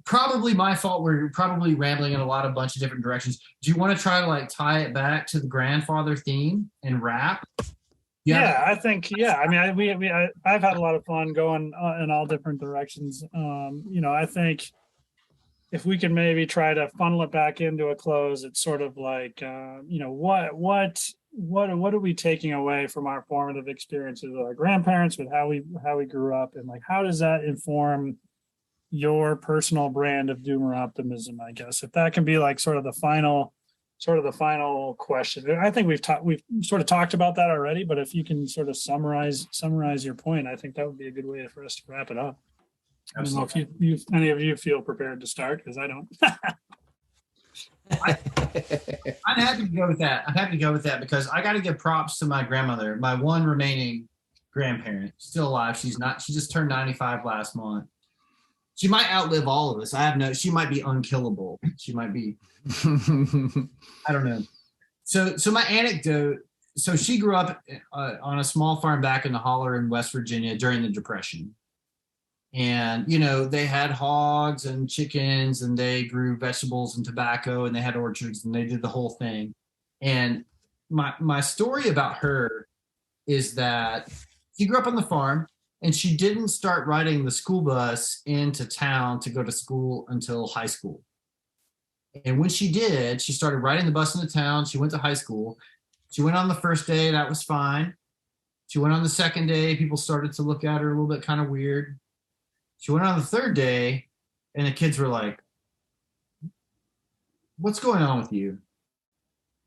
Speaker 3: Probably my fault. We're probably rambling in a bunch of different directions. Do you want to try to like tie it back to the grandfather theme and wrap?
Speaker 1: Yeah, I think. Yeah, I mean, I've had a lot of fun going in all different directions. I think if we can maybe try to funnel it back into a close, it's sort of like, what are we taking away from our formative experiences with our grandparents, with how we grew up, and like how does that inform your personal brand of doomer optimism? I guess if that can be like sort of the final question. I think we've sort of talked about that already, but if you can sort of summarize your point, I think that would be a good way for us to wrap it up. Absolutely. I don't know if any of you feel prepared to start, because I don't.
Speaker 3: I'm happy to go with that. I'm happy to go with that because I got to give props to my grandmother, my one remaining grandparent, still alive. She just turned 95 last month. She might outlive all of us. She might be unkillable. She might be, I don't know. So my anecdote, so she grew up on a small farm back in the holler in West Virginia during the Depression. And, they had hogs and chickens and they grew vegetables and tobacco and they had orchards and they did the whole thing. And my story about her is that she grew up on the farm and she didn't start riding the school bus into town to go to school until high school. And when she did, she started riding the bus into town. She went to high school. She went on the first day. That was fine. She went on the second day. People started to look at her a little bit kind of weird. She went on the third day, and the kids were like, what's going on with you?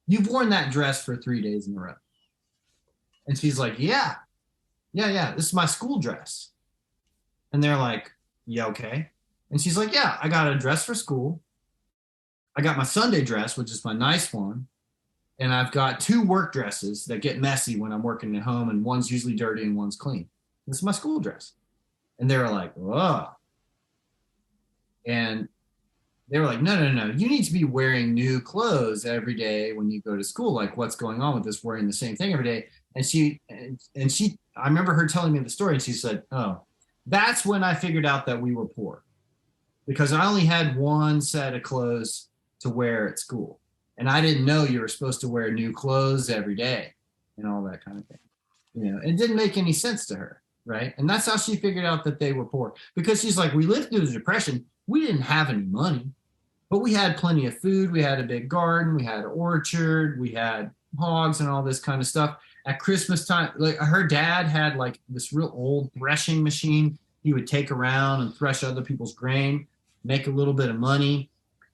Speaker 3: You've worn that dress for 3 days in a row. And she's like, yeah, this is my school dress. And they're like, yeah, okay. And she's like, yeah, I got a dress for school. I got my Sunday dress, which is my nice one. And I've got 2 work dresses that get messy when I'm working at home, and one's usually dirty and one's clean. This is my school dress. And they were like, whoa. And they were like, no, you need to be wearing new clothes every day when you go to school. Like, what's going on with this wearing the same thing every day? And she, I remember her telling me the story, and she said, oh, that's when I figured out that we were poor, because I only had 1 set of clothes to wear at school. And I didn't know you were supposed to wear new clothes every day and all that kind of thing. You know, it didn't make any sense to her, right? And that's how she figured out that they were poor, because she's like, we lived through the Depression. We didn't have any money, but we had plenty of food. We had a big garden. We had an orchard. We had hogs and all this kind of stuff. At Christmas time, like her dad had like this real old threshing machine. He would take around and thresh other people's grain, make a little bit of money.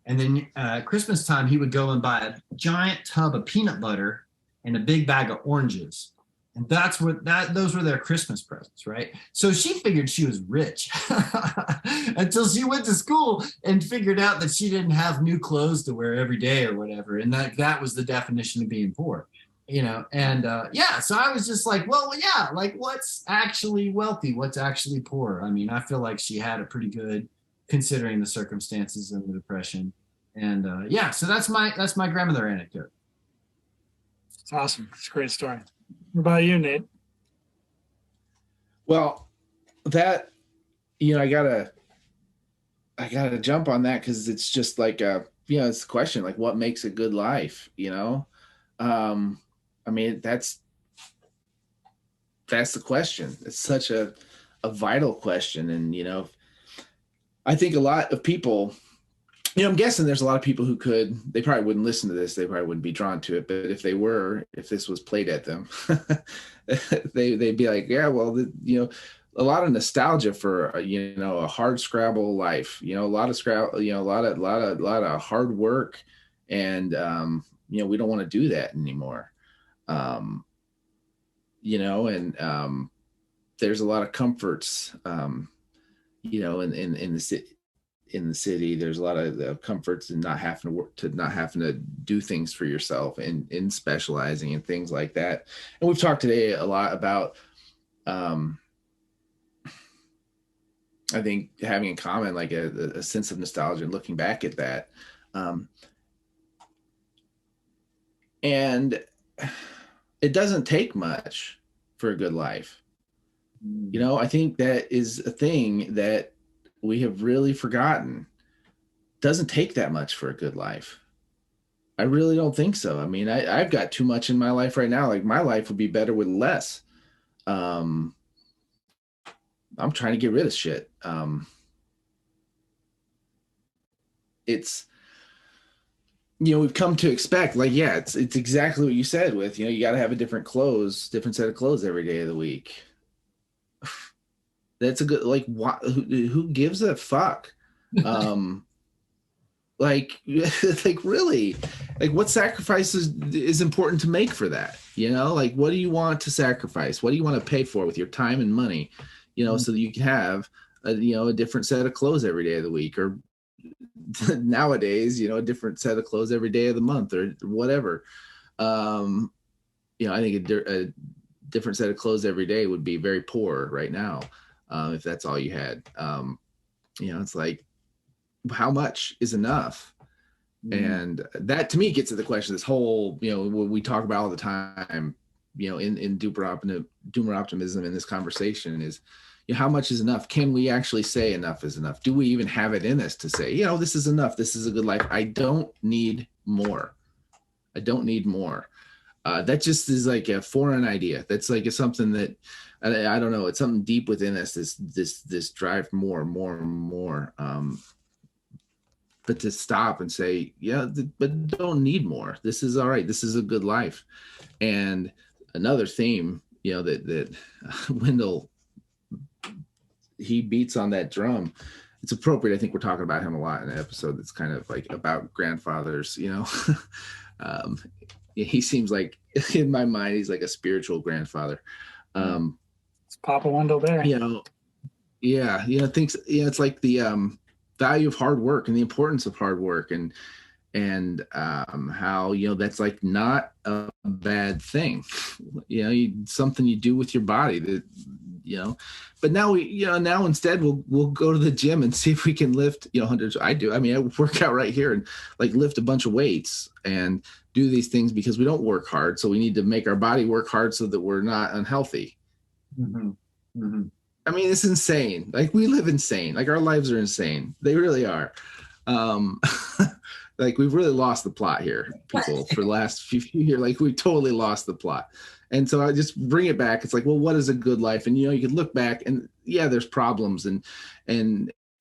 Speaker 3: And then Christmas time, he would go and buy a giant tub of peanut butter and a big bag of oranges. And those were their Christmas presents, right? So she figured she was rich until she went to school and figured out that she didn't have new clothes to wear every day or whatever. And that was the definition of being poor, you know? And so I was just like, well, yeah, like what's actually wealthy? What's actually poor? I mean, I feel like she had it pretty good considering the circumstances of the Depression. And so that's my grandmother anecdote.
Speaker 1: It's awesome. It's a great story. What about you, Nate?
Speaker 2: Well, that, you know, I gotta jump on that, because it's just like it's the question, like, what makes a good life, you know? I mean, that's the question. It's such a vital question. And, you know, I think a lot of people, you know, I'm guessing there's a lot of people who they probably wouldn't listen to this. They probably wouldn't be drawn to it. But if this was played at them, they'd be like, yeah, well, you know, a lot of nostalgia for, you know, a hard scrabble life, you know, a lot of hard work. And, you know, we don't want to do that anymore. You know, and there's a lot of comforts, you know, in the city, there's a lot of comforts in not having to work, not having to do things for yourself, and in specializing and things like that. And we've talked today a lot about, I think, having in common like a sense of nostalgia and looking back at that. And it doesn't take much for a good life. You know, I think that is a thing that we have really forgotten. Doesn't take that much for a good life. I really don't think so. I mean, I've got too much in my life right now. Like, my life would be better with less. I'm trying to get rid of shit. It's, you know, we've come to expect, like, yeah, it's exactly what you said with, you know, you got to have a different set of clothes every day of the week. That's a good, like, who gives a fuck? Like really, like, what sacrifices is important to make for that? You know, like, what do you want to sacrifice? What do you want to pay for with your time and money? You know, so that you can have a different set of clothes every day of the week, or nowadays, you know, a different set of clothes every day of the month, or whatever. You know, I think a different set of clothes every day would be very poor right now, if that's all you had. You know, it's like, how much is enough? And that, to me, gets to the question, this whole, you know, what we talk about all the time, you know, in doomer optimism in this conversation is, you know, how much is enough? Can we actually say enough is enough? Do we even have it in us to say, you know, this is enough, this is a good life, I don't need more? I don't need more. That just is like a foreign idea. That's like something that, I don't know, it's something deep within us, this drive more. But to stop and say, yeah, but don't need more. This is all right. This is a good life. And another theme, you know, that Wendell, he beats on that drum. It's appropriate. I think we're talking about him a lot in an episode that's kind of like about grandfathers, you know. He seems like, in my mind, he's like a spiritual grandfather.
Speaker 1: It's Papa Wendell there.
Speaker 2: You know, yeah, you know, things, you know, it's like the value of hard work and the importance of hard work, and how, you know, that's like not a bad thing, you know, something you do with your body that, you know. But now now instead we'll go to the gym and see if we can lift, you know, hundreds. I work out right here and like lift a bunch of weights and do these things because we don't work hard. So we need to make our body work hard so that we're not unhealthy.
Speaker 3: Mm-hmm. Mm-hmm.
Speaker 2: I mean, it's insane. Like, we live insane. Like, our lives are insane. They really are. Like, we've really lost the plot here, people, for the last few years. Like, we totally lost the plot. And so I just bring it back. It's like, well, what is a good life? And, you know, you could look back and yeah, there's problems. And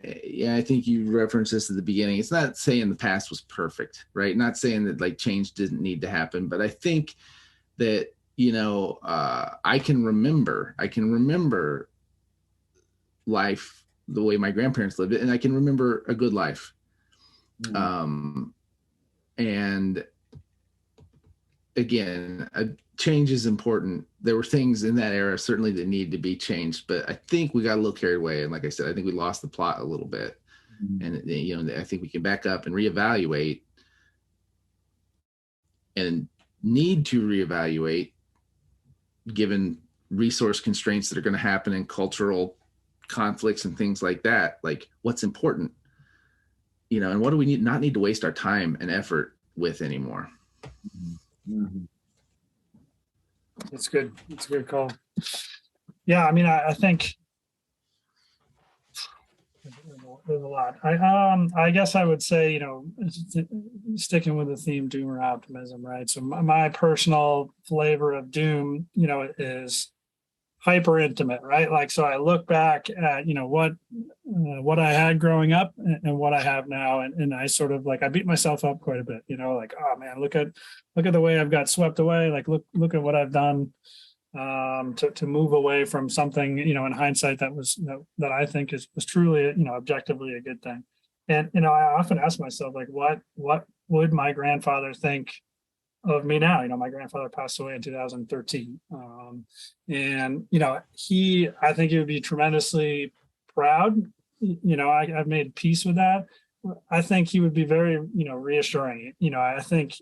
Speaker 2: yeah, I think you referenced this at the beginning. It's not saying the past was perfect, right? Not saying that like change didn't need to happen, but I think that, you know, I can remember life the way my grandparents lived it, and I can remember a good life. And again, change is important. There were things in that era certainly that needed to be changed, but I think we got a little carried away. And like I said, I think we lost the plot a little bit. And, you know, I think we can back up and reevaluate, and need to reevaluate given resource constraints that are going to happen in cultural conflicts and things like that. Like, what's important, you know, and what do we not need to waste our time and effort with anymore.
Speaker 3: Mm-hmm.
Speaker 1: That's good. That's a good call. Yeah, I mean, I think there's a lot. I guess I would say, you know, sticking with the theme doom or optimism, right? So my personal flavor of doom, you know, is hyper intimate, right? Like, so I look back at, you know, what I had growing up and what I have now, and I sort of like, I beat myself up quite a bit, you know, like, oh man, look at the way I've got swept away. Like, look at what I've done to move away from something, you know, in hindsight that I think was truly, you know, objectively a good thing. And, you know, I often ask myself, like, what would my grandfather think of me now? You know, my grandfather passed away in 2013. And, you know, I think he would be tremendously proud. You know, I've made peace with that. I think he would be very, you know, reassuring. You know, I think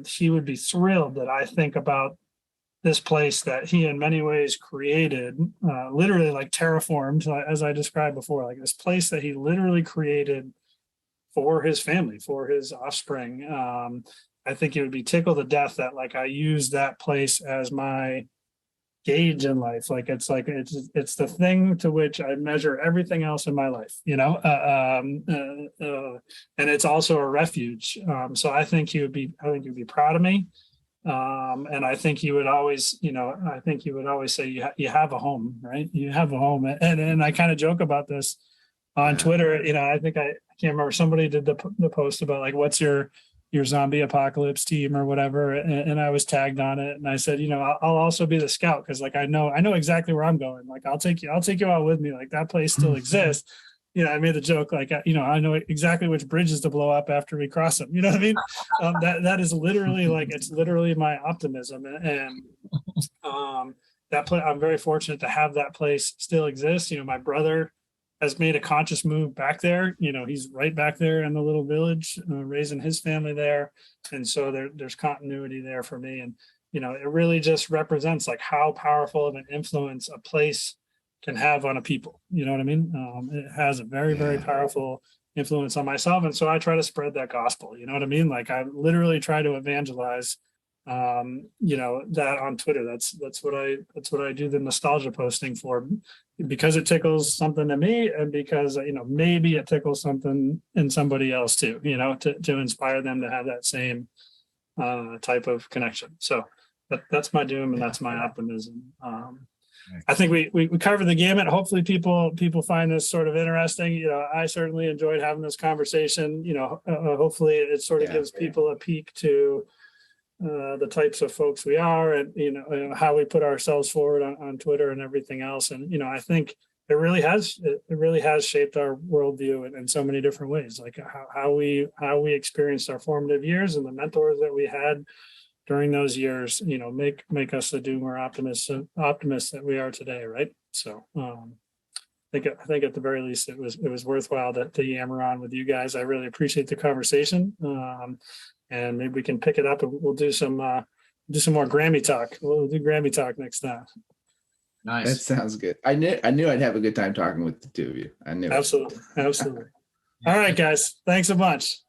Speaker 1: he would be thrilled that I think about this place that he in many ways created, literally like terraformed, as I described before, like this place that he literally created for his family, for his offspring. I think it would be tickled to death that like I use that place as my gauge in life. Like it's the thing to which I measure everything else in my life, you know, and it's also a refuge. So I think he would be proud of me. And I think he would always, you know, say you have a home, right? You have a home. And I kind of joke about this on Twitter. You know, I think I can't remember, somebody did the post about like, what's your zombie apocalypse team or whatever. And I was tagged on it. And I said, you know, I'll also be the scout. Cause like, I know exactly where I'm going. Like, I'll take you out with me. Like, that place still exists. You know, I made the joke, like, you know, I know exactly which bridges to blow up after we cross them. You know what I mean? That is literally like, it's literally my optimism. And that place, I'm very fortunate to have that place still exist. You know, my brother has made a conscious move back there. You know, he's right back there in the little village, raising his family there. And so there's continuity there for me. And, you know, it really just represents like how powerful of an influence a place can have on a people. You know what I mean? It has a very, very powerful influence on myself. And so I try to spread that gospel. You know what I mean? Like, I literally try to evangelize, you know, that on Twitter. That's what I do the nostalgia posting for, because it tickles something to me, and because, you know, maybe it tickles something in somebody else too, you know, to inspire them to have that same type of connection. So that's my doom, and that's my optimism. I think we covered the gamut. Hopefully people find this sort of interesting. You know, I certainly enjoyed having this conversation. You know, hopefully it sort of gives people a peek to the types of folks we are, and, you know, how we put ourselves forward on Twitter and everything else. And, you know, I think it really has shaped our worldview in so many different ways, like how we experienced our formative years, and the mentors that we had during those years, you know, make us the doom or optimists that we are today, right? So I think at the very least it was worthwhile to yammer on with you guys. I really appreciate the conversation. And maybe we can pick it up and we'll do some more Grammy talk. We'll do Grammy talk next time.
Speaker 3: Nice.
Speaker 2: That sounds good. I knew I'd have a good time talking with the two of you. I knew.
Speaker 1: Absolutely. All right, guys. Thanks a bunch.